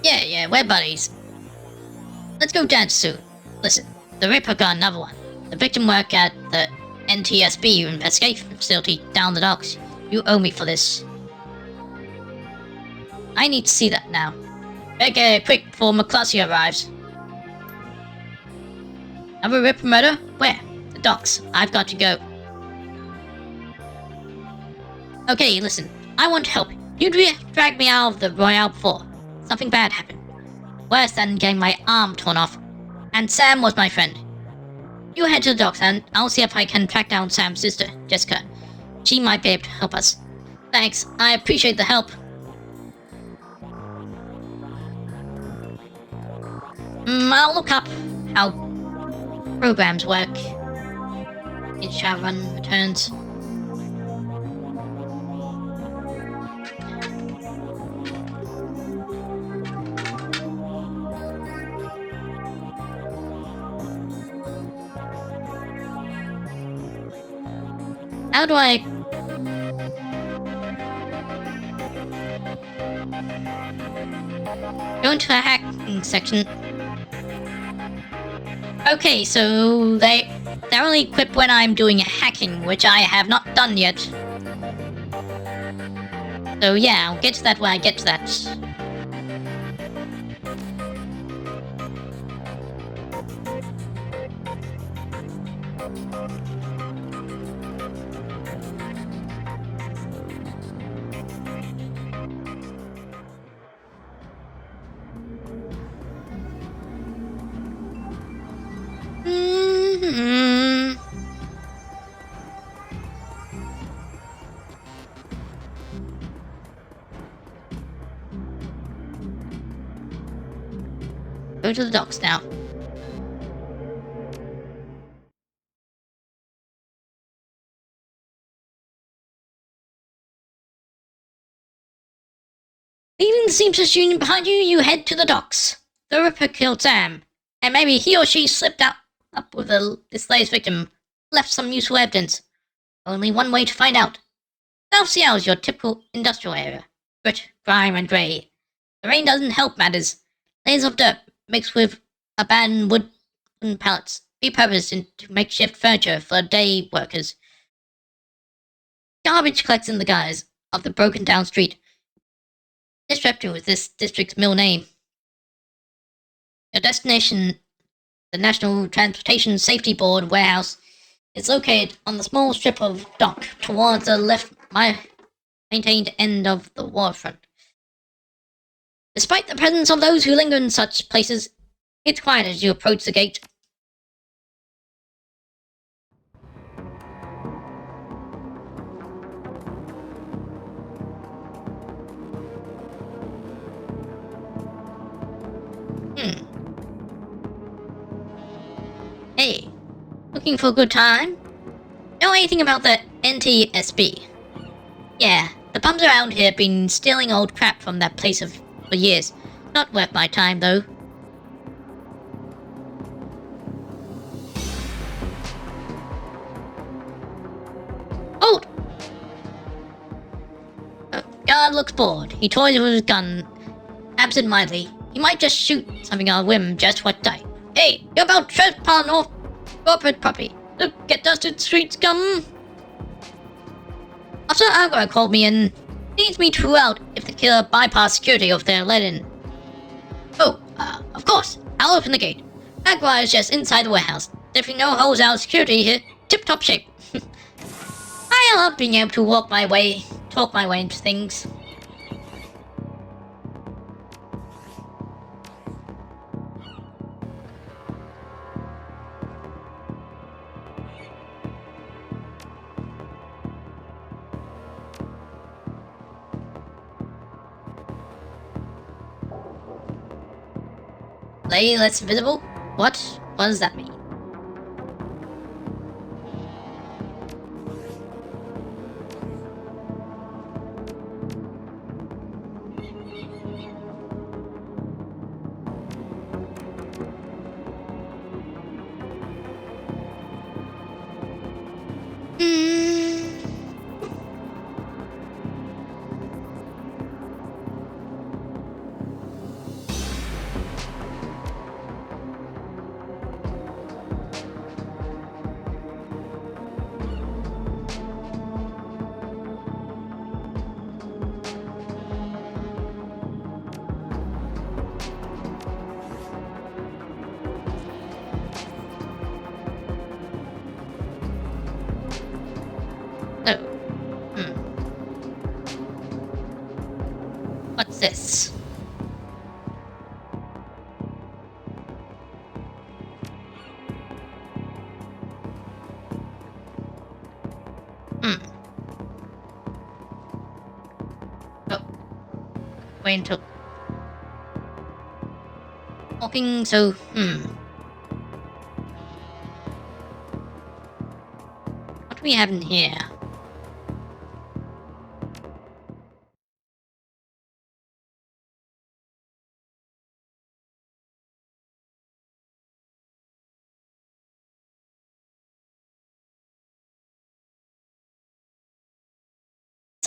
Yeah, we're buddies. Let's go dance soon. Listen, the Ripper got another one. The victim worked at the NTSB investigation facility down the docks. You owe me for this. I need to see that now. Better get it quick before McCluskey arrives. Another Ripper murder? Where? The docks. I've got to go. Okay, listen. I want to help. You dragged me out of the Royale before. Something bad happened. Worse than getting my arm torn off. And Sam was my friend. You head to the docks and I'll see if I can track down Sam's sister, Jessica. She might be able to help us. Thanks, I appreciate the help. I'll look up how programs work in Shadowrun Returns. How do I... go into the hacking section? Okay, so they're only equipped when I'm doing hacking, which I have not done yet. So yeah, I'll get to that when I get to that. go to the docks now. Leaving the Seamstress Union behind you, you head to the docks. The Ripper killed Sam, and maybe he or she slipped up with this latest victim, left some useful evidence. Only one way to find out. South Seattle is your typical industrial area. Grit, grime, and grey. The rain doesn't help matters. Layers of dirt mixed with abandoned wooden pallets, repurposed into makeshift furniture for day workers. Garbage collects in the guise of the broken down street. Disrupting was this district's middle name. Your destination, the National Transportation Safety Board warehouse, is located on the small strip of dock towards the left maintained end of the waterfront. Despite the presence of those who linger in such places, it's quiet as you approach the gate. Hey, looking for a good time? Know anything about the NTSB? Yeah, the bums around here have been stealing old crap from that place for years. Not worth my time, though. Hold! Guard looks bored. He toys with his gun absent-mindedly. He might just shoot something on a whim just what type. Hey, you're about trespassing off corporate property. Look, get dusted street scum! Officer Aguirre called me and needs me to rule out if the killer bypassed security if they're let in. Oh, of course. I'll open the gate. Aguirre is just inside the warehouse. Definitely no holes out of security here. Tip-top shape. I love being able to talk my way into things. Lay less visible? What? What does that mean? What's this? Oh. Wait until... Walking, so, What do we have in here?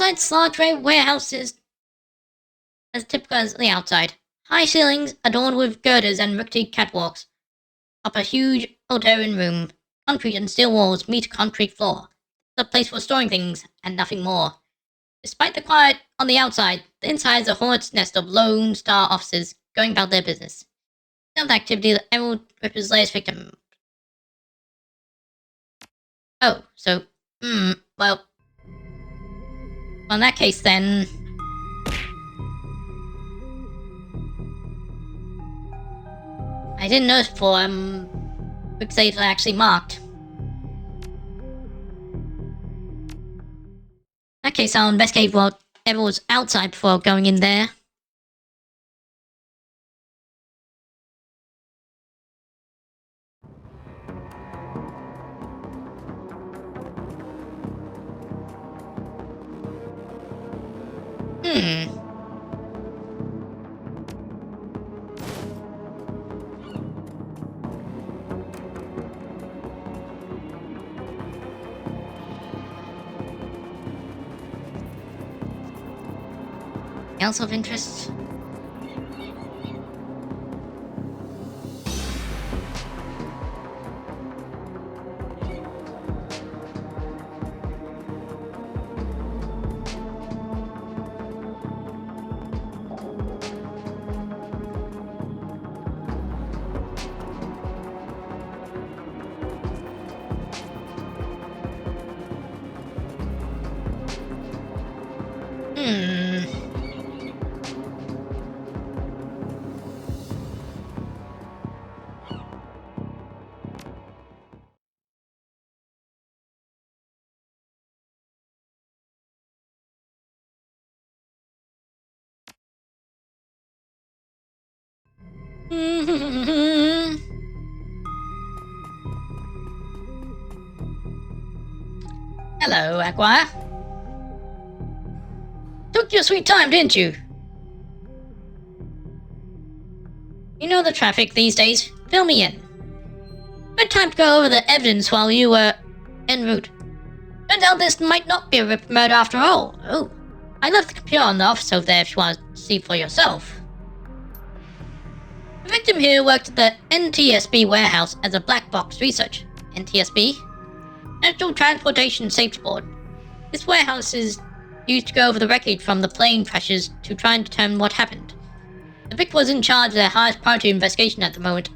Inside large warehouses, as typical as the outside. High ceilings adorned with girders and rickety catwalks. Up a huge utilitarian room. Concrete and steel walls meet concrete floor. It's a place for storing things and nothing more. Despite the quiet on the outside, the inside is a hornet's nest of Lone Star officers going about their business. Stealth activity that Emerald Ripper's latest victim. Oh, so, well, in that case then... I didn't notice before, quick saves are actually marked. In that case, I'll investigate whatever was outside before going in there. Else of interest? Hello, Aqua. Took your sweet time, didn't you? You know the traffic these days. Fill me in. Good time to go over the evidence while you were en route. Turns out this might not be a rip murder after all. Oh, I left the computer on the office over there if you want to see for yourself. The victim here worked at the NTSB warehouse as a black box researcher. NTSB? National Transportation Safety Board. This warehouse is used to go over the wreckage from the plane crashes to try and determine what happened. The victim was in charge of their highest priority investigation at the moment.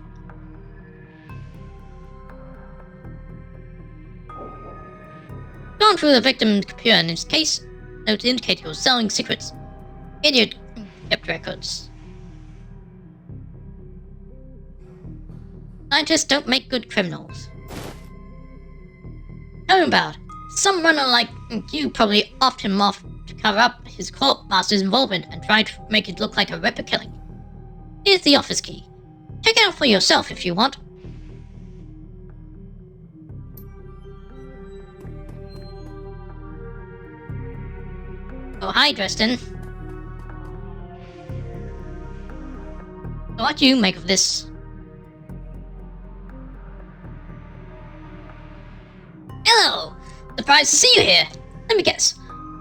Gone through the victim's computer in his case, notes indicate he was selling secrets. Idiot kept records. Scientists don't make good criminals. Tell him about it. Some runner like you probably offed him off to cover up his court master's involvement and try to make it look like a Ripper killing. Here's the office key. Check it out for yourself if you want. Oh, hi, Dresden. What do you make of this? Hello! Surprised to see you here. Let me guess.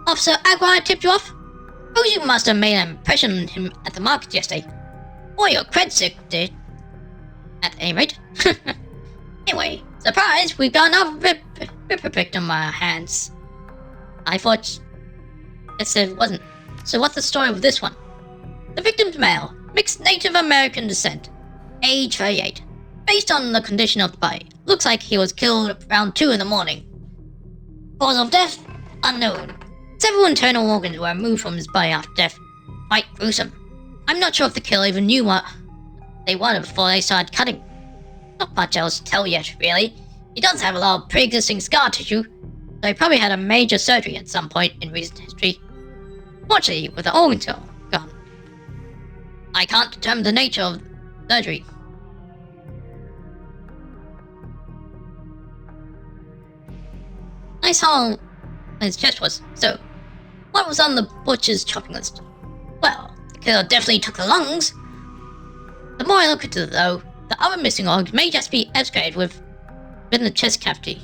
Officer Aguirre tipped you off? Suppose you must have made an impression on him at the market yesterday. Or your cred did. At any rate. Anyway, surprise, we've got another Ripper victim on our hands. I thought... Yes, it wasn't. So what's the story with this one? The victim's male, mixed Native American descent, age 38. Based on the condition of the body, looks like he was killed around 2 in the morning. Cause of death? Unknown. Several internal organs were removed from his body after death. Quite gruesome. I'm not sure if the killer even knew what they wanted before they started cutting. Not much else to tell yet, really. He does have a lot of pre-existing scar tissue, so he probably had a major surgery at some point in recent history. Fortunately, with the organs gone, I can't determine the nature of the surgery. Nice how his chest was. So, what was on the butcher's chopping list? Well, the killer definitely took the lungs. The more I look into it, though, the other missing organs may just be excavated within the chest cavity.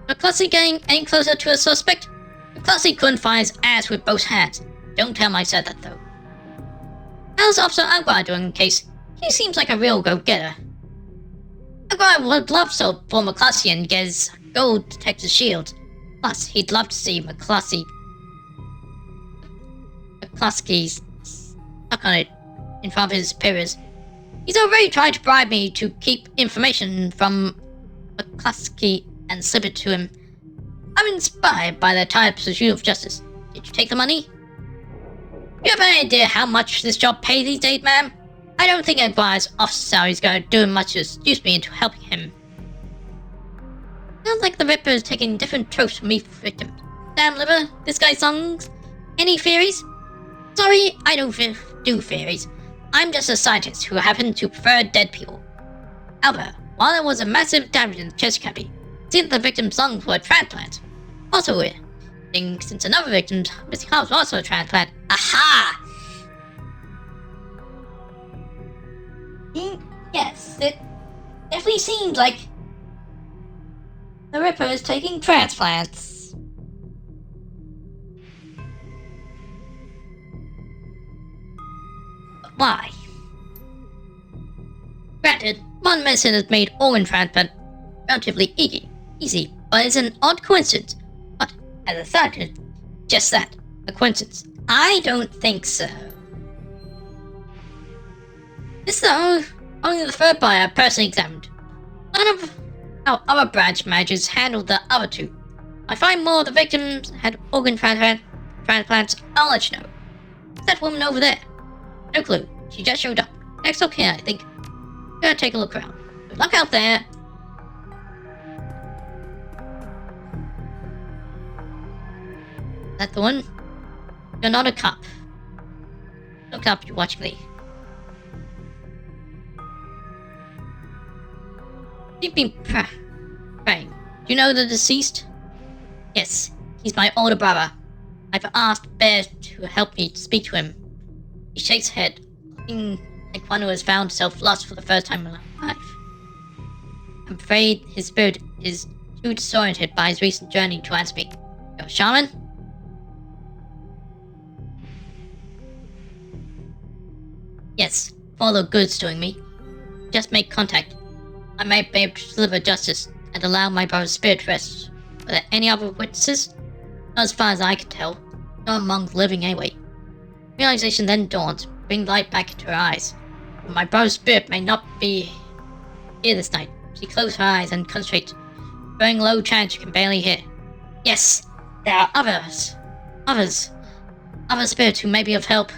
McCluskey getting any closer to a suspect? McCluskey couldn't find his ass with both hands. Don't tell him I said that, though. How's Officer Aguirre doing in case? He seems like a real go-getter. Aguirre would love so for McCluskey and get his gold detector's shield. Plus, he'd love to see McCluskey stuck on it in front of his superiors. He's already tried to bribe me to keep information from McCluskey and slip it to him. I'm inspired by their tireless pursuit of justice. Did you take the money? You have any idea how much this job pays these days, ma'am? I don't think Aguirre's officer salary is going to do much to seduce me into helping him. Sounds like the Ripper is taking different tropes from me for victims. Damn liver, this guy's songs. Any theories? Sorry, I don't do theories. I'm just a scientist who happens to prefer dead people. However, while there was a massive damage in the chest cavity, Since the victim's lungs were transplant. Also weird. Since another victim's missing heart was also a transplant. Aha! Yes, it definitely seems like the Ripper is taking transplants. But why? Granted, modern medicine has made organ transplant relatively easy, but it's an odd coincidence. But as a scientist, just that, a coincidence. I don't think so. This is only the third body I personally examined. None of our other branch managers handled the other two. I find more of the victims had organ transplants, I'll let you know. That woman over there. No clue. She just showed up. Next up here, I think. Gotta take a look around. Good luck out there. That the one? You're not a cop. Look up, you're watching me. You've been praying. Do you know the deceased? Yes, he's my older brother. I've asked Bear to help me speak to him. He shakes his head, looking like one who has found himself lost for the first time in life. I'm afraid his spirit is too disoriented by his recent journey to answer me. You're a shaman? Yes, for all the good's doing me. Just make contact. I might be able to deliver justice and allow my brother's spirit to rest. Were there any other witnesses? Not as far as I could tell. Not among the living anyway. Realization then dawned, bringing light back into her eyes. But my brother's spirit may not be here this night. She closed her eyes and concentrated. Growing low chant she can barely hear. Yes, there are others. Other spirits who may be of help.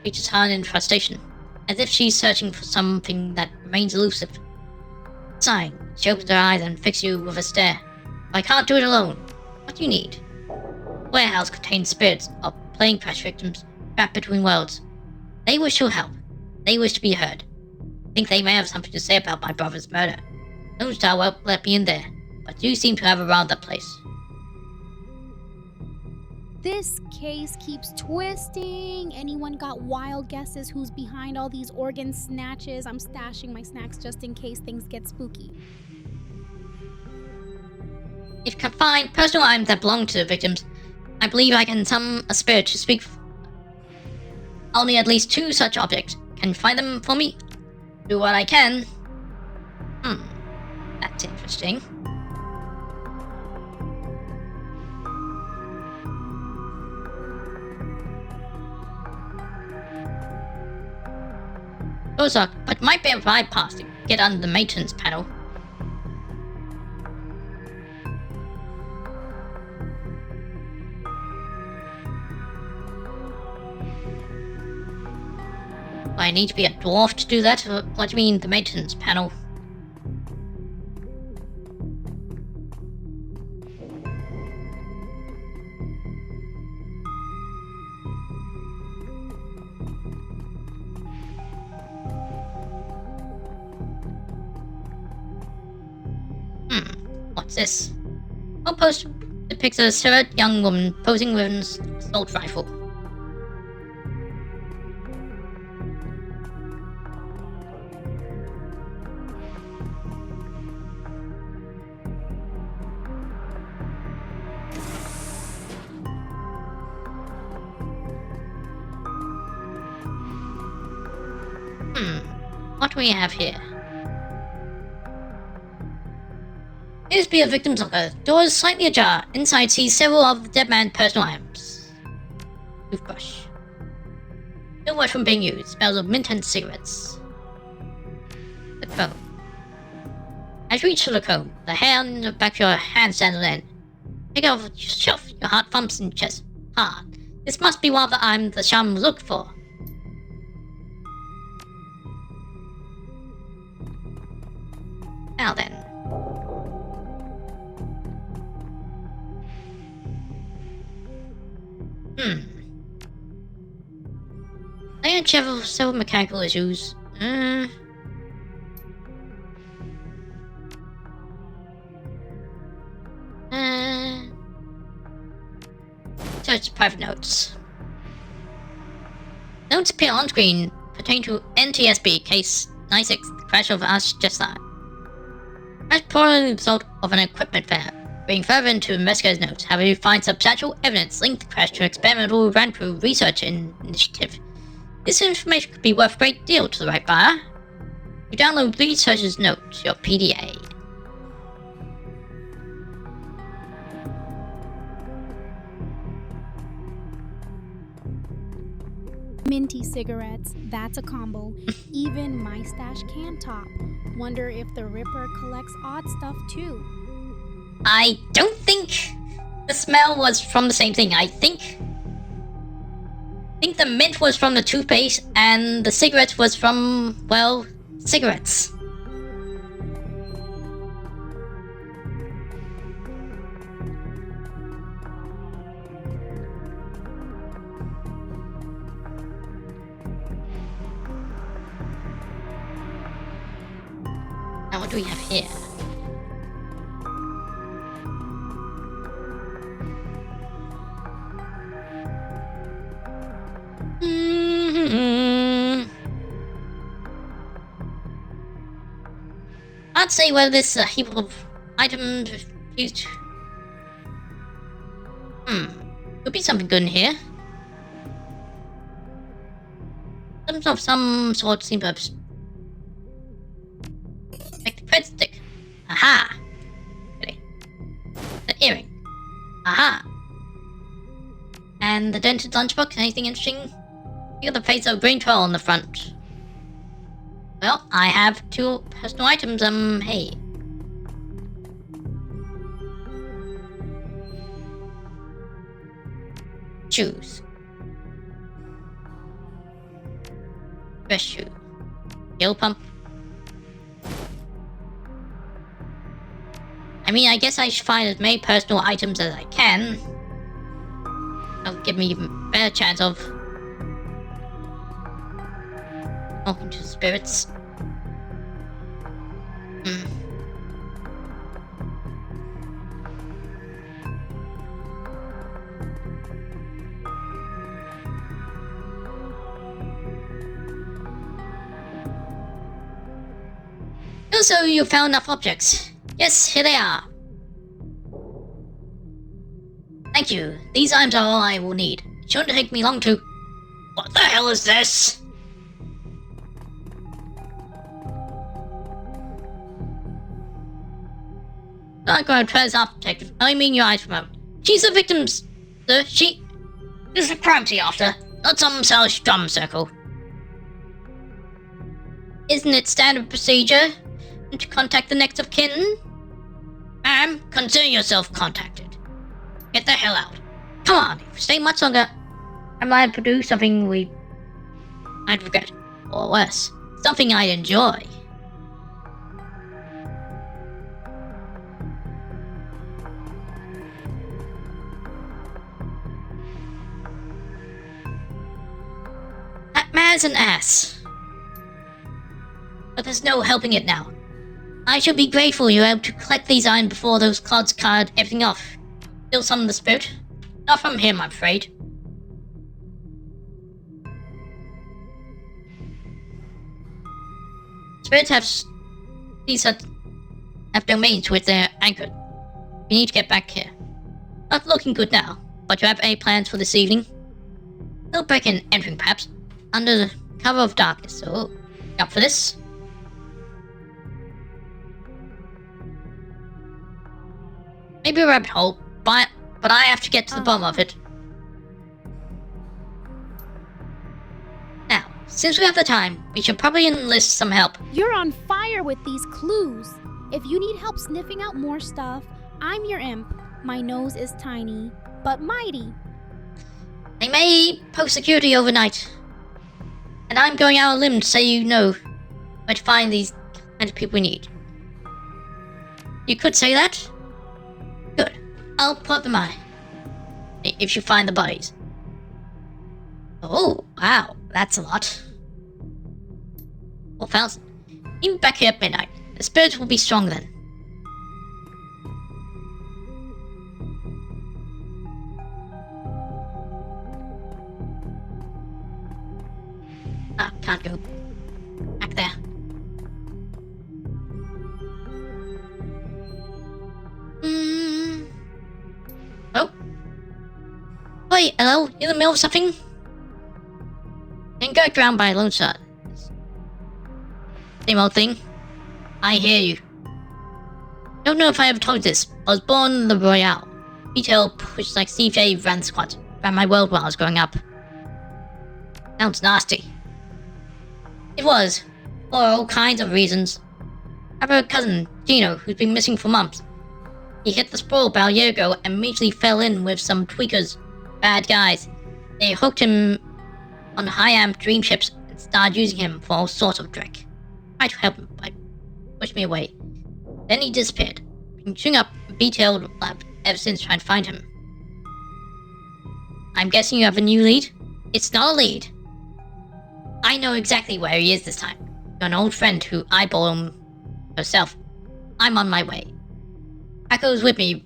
Reaches her in frustration, as if she's searching for something that remains elusive. Sighing, she opens her eyes and fixes you with a stare. I can't do it alone. What do you need? The warehouse contains spirits of plane crash victims trapped between worlds. They wish to help. They wish to be heard. I think they may have something to say about my brother's murder. Lone Star won't let me in there, but you seem to have around that place. This case keeps twisting. Anyone got wild guesses who's behind all these organ snatches? I'm stashing my snacks just in case things get spooky. If you can find personal items that belong to the victims, I believe I can summon a spirit to speak. I'll need at least 2 such objects. Can you find them for me? Do what I can. That's interesting. Those are, but might be able to bypass to get under the maintenance panel. Do I need to be a dwarf to do that? Or what do you mean, the maintenance panel? What's this? One post depicts a silhouette young woman posing with an assault rifle. What do we have here? Appears to be a victim's locker. Door is slightly ajar. Inside sees several of the dead man's personal items. Toothbrush. No word from being used. Smells of mint and cigarettes. The comb. As you reach for the comb, the hair on the back of your hand stands on end. Take it off your shelf. Your heart thumps in your chest. This must be one of the items the shaman was looking for. Now then. I had several mechanical issues. Search private notes. Notes appear on screen pertain to NTSB case 96, the crash of Ash Jessa. Crash probably the result of an equipment failure. Reading further into investigators' notes, however, you find substantial evidence linked the crash to an experimental Ranpro research initiative. This information could be worth a great deal to the right buyer. You download researcher's note to your PDA. Minty cigarettes, that's a combo. Even my stash can top. Wonder if the Ripper collects odd stuff too. I don't think the smell was from the same thing. I think the mint was from the toothpaste and the cigarette was from, well, cigarettes. Now what do we have here? I'd say whether this heap of items used. Could be something good in here. Items of some sort seem to have. Like the cred stick. Aha! Okay. The earring. Aha! And the dented lunchbox. Anything interesting? You got the face of a green troll on the front. Well, I have 2 personal items, hey. Shoes. Dress shoe. Fuel pump. I mean, I guess I should find as many personal items as I can. That'll give me even a better chance of talking to spirits. So you found enough objects. Yes, here they are. Thank you. These items are all I will need. It shouldn't take me long to... What the hell is this? Not going to try this out, detective. I mean your eyes from out. She's the victim, sir. She is a crime to after, not some selfish drum circle. Isn't it standard procedure to contact the next of kin? Ma'am, consider yourself contacted. Get the hell out. Come on, if you stay much longer, I might produce something I'd regret. Or worse, something I'd enjoy. That man's an ass. But there's no helping it now. I should be grateful you were able to collect these items before those clods carried everything off. Still summon the spirit? Not from him, I'm afraid. Spirits have domains with their anchored. We need to get back here. Not looking good now, but you have any plans for this evening? They'll break in entering perhaps, under the cover of darkness, so up for this? Maybe a rabbit hole, but I have to get to the bottom of it. Now, since we have the time, we should probably enlist some help. You're on fire with these clues. If you need help sniffing out more stuff, I'm your imp. My nose is tiny, but mighty. They may post security overnight. And I'm going out on a limb to say you know where to find these kind of people we need. You could say that? Good. I'll put them on. If you find the bodies. Oh, wow. That's a lot. Well, found. Even back here at midnight. The spirits will be strong then. Hey, hello? You in the middle of something? Then go drowned by a lone shot. Same old thing. I hear you. Don't know if I ever told you this. I was born in the Royale. Retail pushed like CJ ran squad. Ran my world while I was growing up. Sounds nasty. It was. For all kinds of reasons. I have a cousin, Gino, who's been missing for months. He hit the sprawl about a year ago and immediately fell in with some tweakers. Bad guys. They hooked him on high-amp dream chips and started using him for all sorts of trick. Tried to help him, but pushed me away. Then he disappeared. Been chewing up a detailed lab ever since trying to find him. I'm guessing you have a new lead? It's not a lead. I know exactly where he is this time. You're an old friend who eyeballed him herself. I'm on my way. Echo's with me,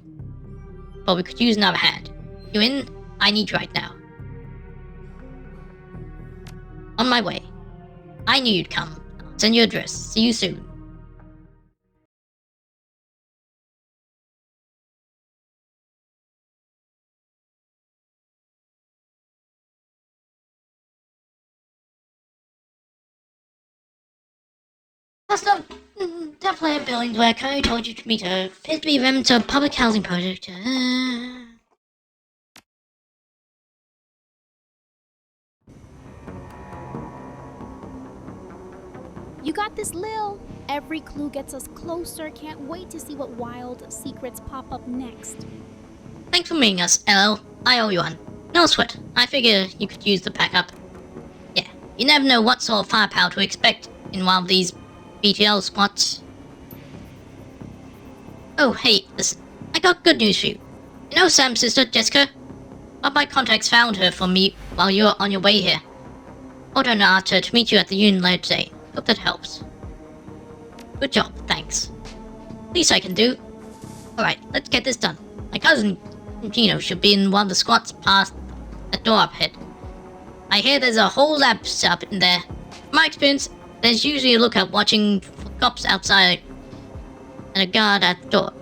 but we could use another hand. You in? I need you right now. On my way. I knew you'd come. I'll send you your address. See you soon. That's not definitely a building where Curry told you to meet her. Appears to be them to a public housing project. You got this, Lil. Every clue gets us closer. Can't wait to see what wild secrets pop up next. Thanks for meeting us, LL. I owe you one. No sweat. I figure you could use the backup. Yeah, you never know what sort of firepower to expect in one of these BTL spots. Oh, hey, listen. I got good news for you. You know Sam's sister, Jessica? One of my contacts found her for me while you were on your way here. Ordered an Archer to meet you at the Union later today. Hope that helps. Good job, thanks. Least I can do. Alright, let's get this done. My cousin, Gino, should be in one of the squats past that door up ahead. I hear there's a whole lab set up in there. From my experience, there's usually a lookout watching for cops outside and a guard at the door.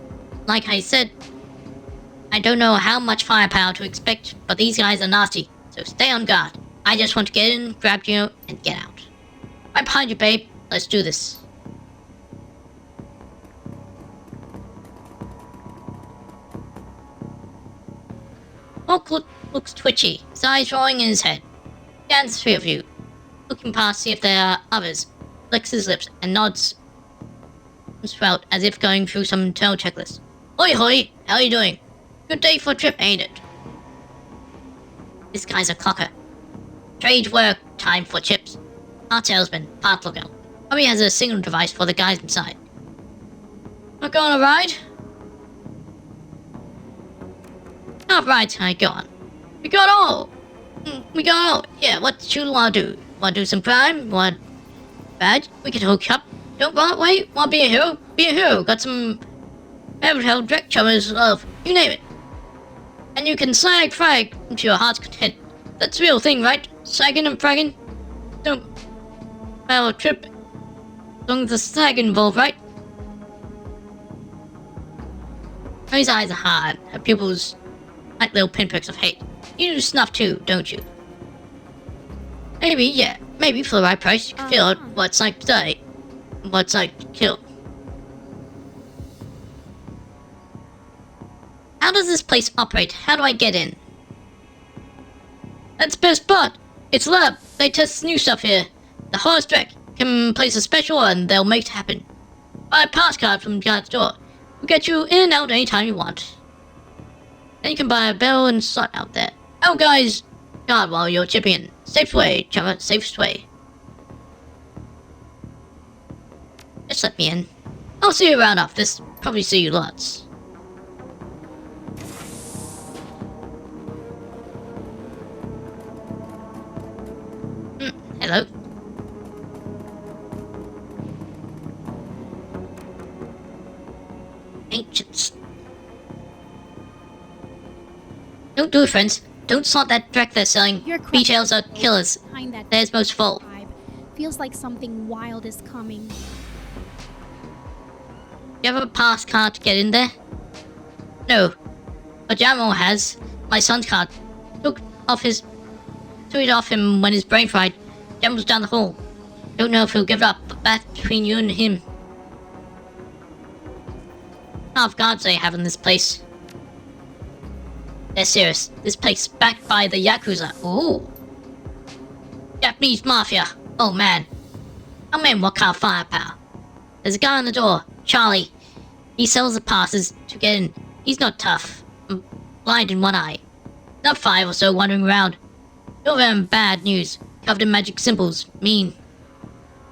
Like I said, I don't know how much firepower to expect, but these guys are nasty, so stay on guard. I just want to get in, grab Gino, and get out. Right behind you, babe. Let's do this. Hulk looks twitchy, his eyes rolling in his head. Scans the three of you, looking past to see if there are others, licks his lips, and nods throughout as if going through some internal checklist. Hoi hoi, how you doing? Good day for a trip, ain't it? This guy's a clocker. Trade work time for chips. Part salesman, part lookout. Probably has a signal device for the guys inside. Not going on a ride? Not right, tonight, go on. We got all. Yeah, what you wanna do? Wanna do some crime? Want bad? We can hook up. Don't run away. Wanna be a hero? Be a hero. Got some Evertel direct chummers love. You name it. And you can slag frag to your heart's content. That's the real thing, right? Sagging and fragging? Don't well, trip. As long as the sag involved, right? His eyes are hard, her pupils like little pinpricks of hate. You do snuff too, don't you? Maybe, yeah. Maybe for the right price, you can feel out what it's like to die. What it's like to kill. How does this place operate? How do I get in? That's the best part. It's a lab. They test new stuff here. The horse track can place a special order and they'll make it happen. Buy a pass card from the guard's door. We'll get you in and out anytime you want. Then you can buy a bell and slot out there. Oh guys, guard while you're chipping in. Safest way, chummer, safest way. Just let me in. I'll see you around after this. Probably see you lots. Hello. Ancients. Don't do it, friends. Don't slot that track they're selling. Retails are killers. There's most full. Feels like something wild is coming. You have a pass card to get in there? No. But Jamo has. My son's card. Took off him when his brain fried. Jem was down the hall. Don't know if he'll give it up, but that's between you and him. How of guards they have in this place. They're serious. This place backed by the Yakuza. Ooh. Japanese Mafia. Oh man. I mean, what kind of firepower? There's a guy on the door. Charlie. He sells the passes to get in. He's not tough. I'm blind in one eye. Not 5 or so wandering around. You're very bad news. Covered in magic symbols. Mean.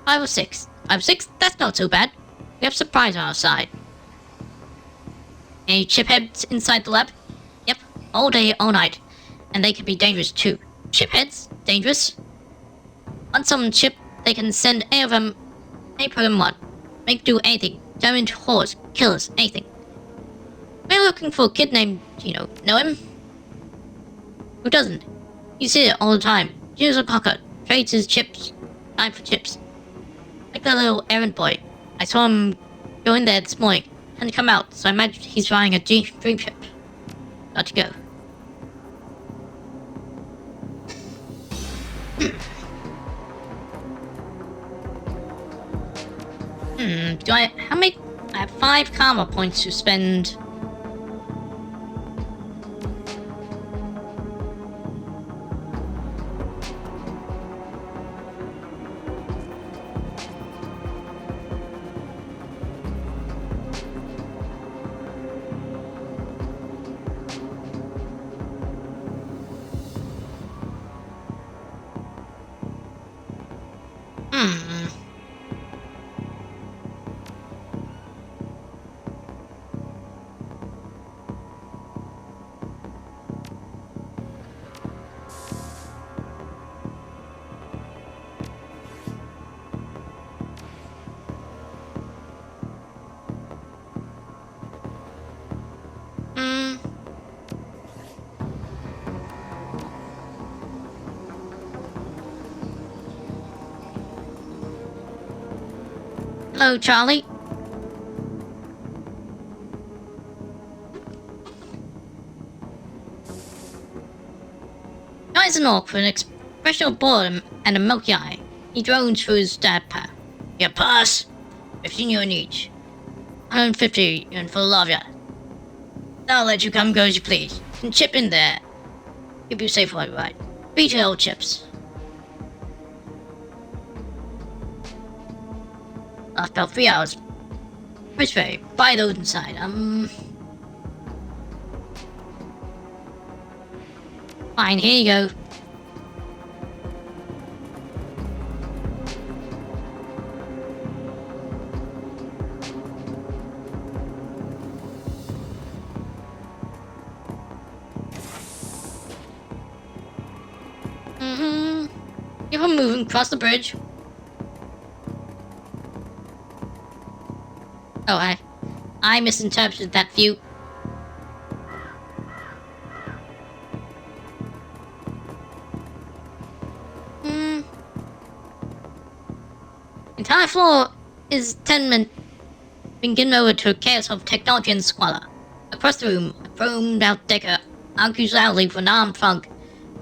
5 or 6. 5 or 6? That's not so bad. We have surprise on our side. Any chipheads inside the lab? Yep. All day, all night. And they can be dangerous too. Chipheads? Dangerous? On some chip, they can send any of them, any program one. Make do anything. Turn into horrors, killers, anything. We're looking for a kid named Gino. Know him? Who doesn't? He's here all the time. Gino's a cocker. Trades his chips. Time for chips. Like that little errand boy. I saw him go in there this morning. And come out, so I imagine he's flying a dream ship. Got to go. How many? I have 5 karma points to spend. Hello, Charlie. Eyes and all, with an expression of boredom and a milky eye. He drones through his stat pad. Your pass? 15 yuan each. 150 yuan for the love ya. I'll let you come go as you please. Can chip in there. Keep you safe while you ride. Retail chips. Last about 3 hours. Price vary. Buy those inside. Fine, here you go. Keep on moving across the bridge. Oh, I misinterpreted that view. Entire floor is tenement being given over to a chaos of technology and squalor. Across the room, a chromed-out decker argues loudly with an armed thug,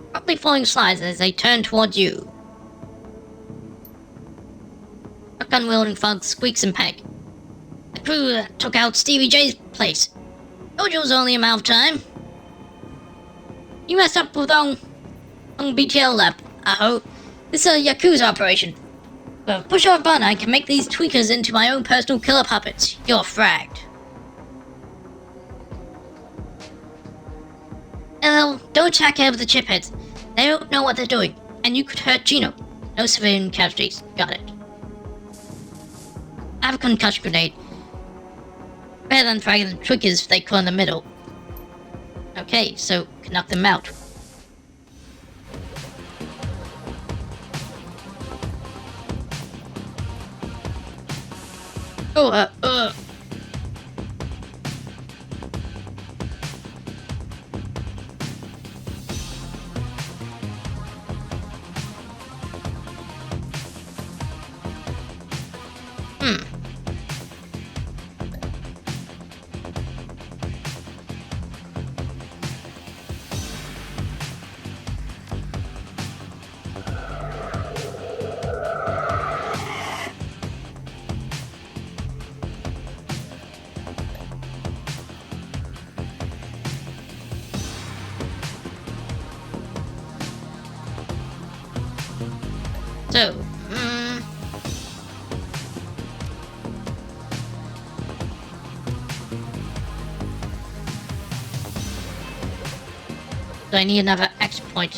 abruptly falling slides as they turn towards you. A gun-wielding thug squeaks in panic. The crew that took out Stevie J's place. Told you it was only a matter of time. You messed up with on BTL lab, I hope. This is a Yakuza operation. But push of a button, I can make these tweakers into my own personal killer puppets. You're fragged. Don't attack here with the chipheads. They don't know what they're doing, and you could hurt Gino. No civilian casualties. Got it. I have a concussion grenade. Better than fragging the tweakers if they caught in the middle. Okay, so can knock them out. Oh, So, do I need another exploit?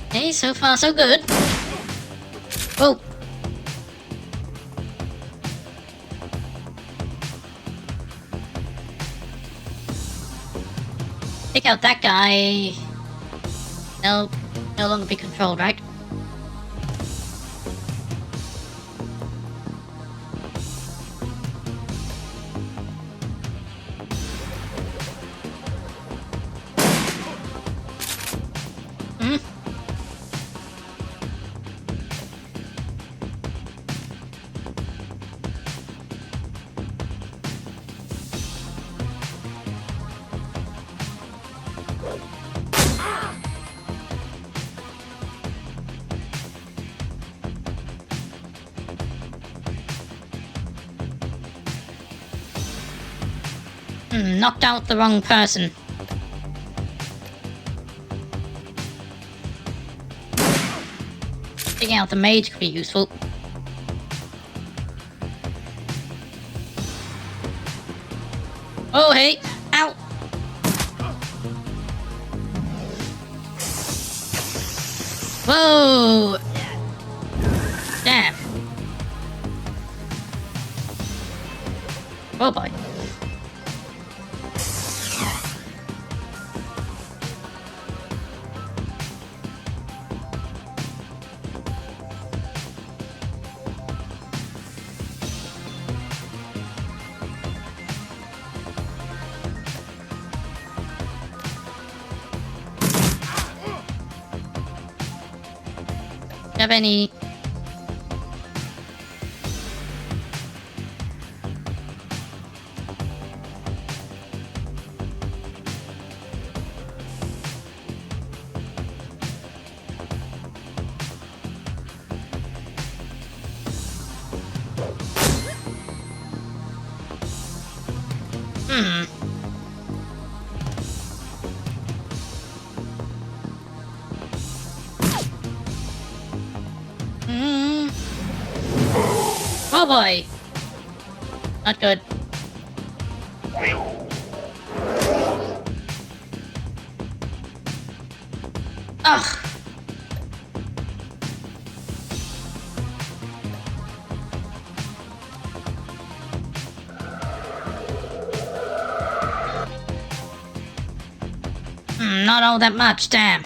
Okay, so far so good. Whoa. Take out that guy. No longer be controlled, right? Knocked out the wrong person. Taking out the mage could be useful. Oh, hey! Ow! Whoa! Damn. Oh boy. Have any? Oh boy! Not good. Ugh! Not all that much, damn.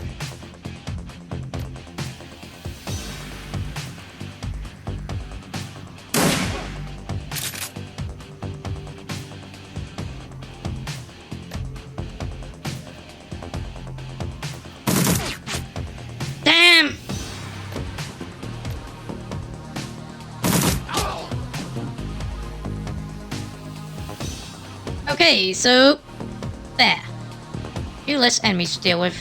Damn! Okay, so there. Few less enemies to deal with.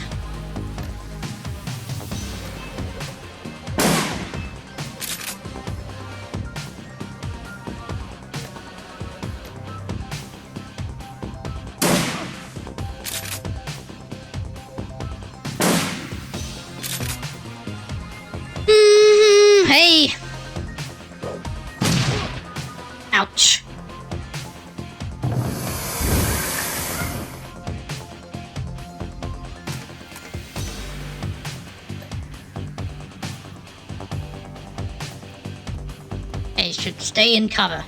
Hey! Ouch. Hey, should stay in cover.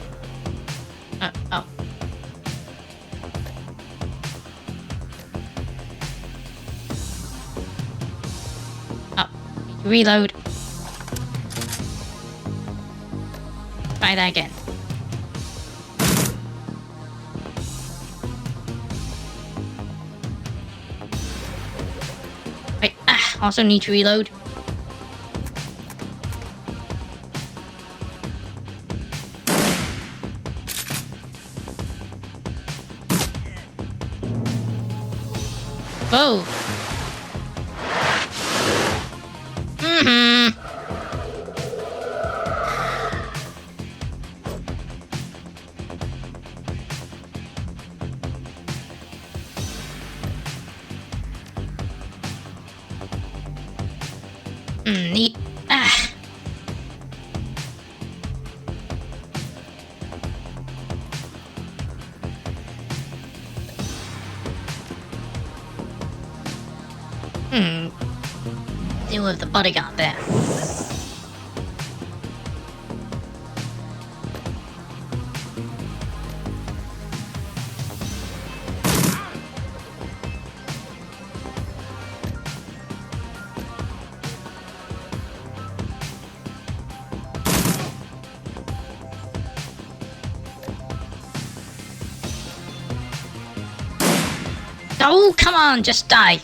Oh. Oh, reload. Try that again. Wait, also need to reload. Whoa. Mm-hmm. Neat. Ah. Deal with the bodyguard there. Oh, come on, just die.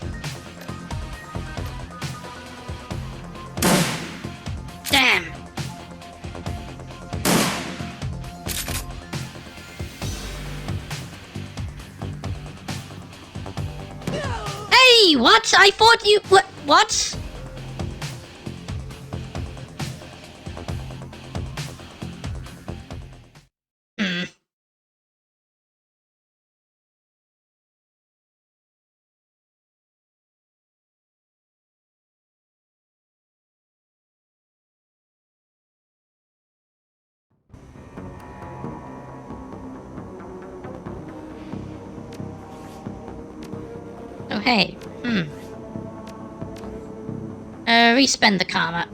Damn. Hey, what? I thought you... What? Oh, hey. Respend the karma.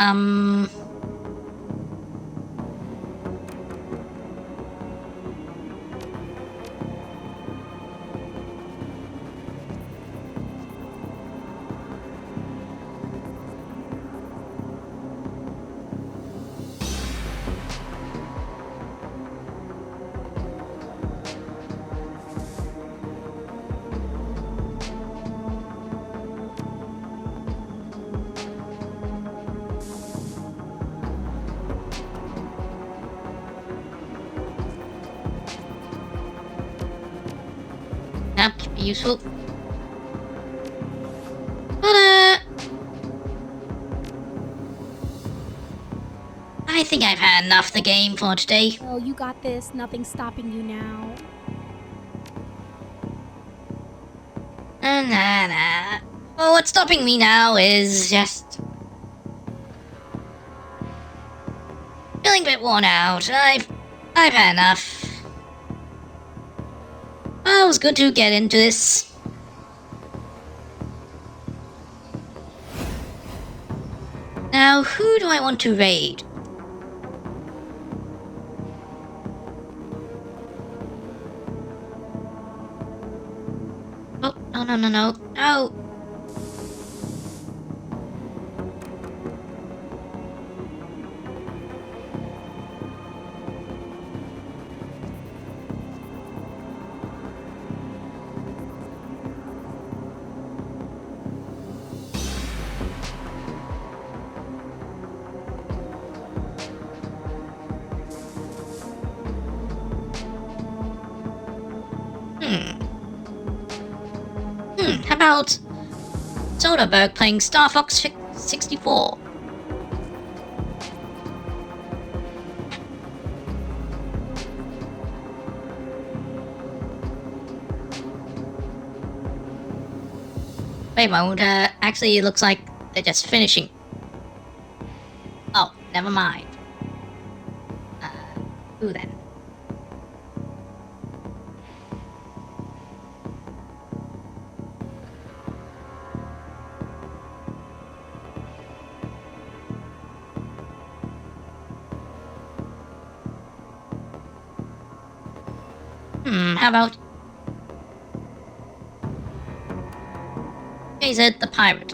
That could be useful. But, I think I've had enough of the game for today. Oh, you got this. Nothing's stopping you now. Nah. Well, what's stopping me now is just... feeling a bit worn out. I've had enough. Well, it was good to get into this. Now, who do I want to raid? Oh, no. How about Soderbergh playing Star Fox 64? Wait a moment, actually it looks like they're just finishing. Oh, never mind. Who then? How about... Is it the pirate?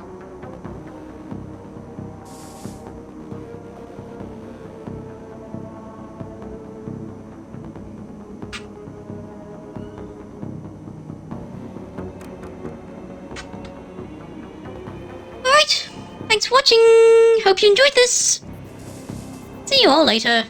Alright, thanks for watching. Hope you enjoyed this. See you all later.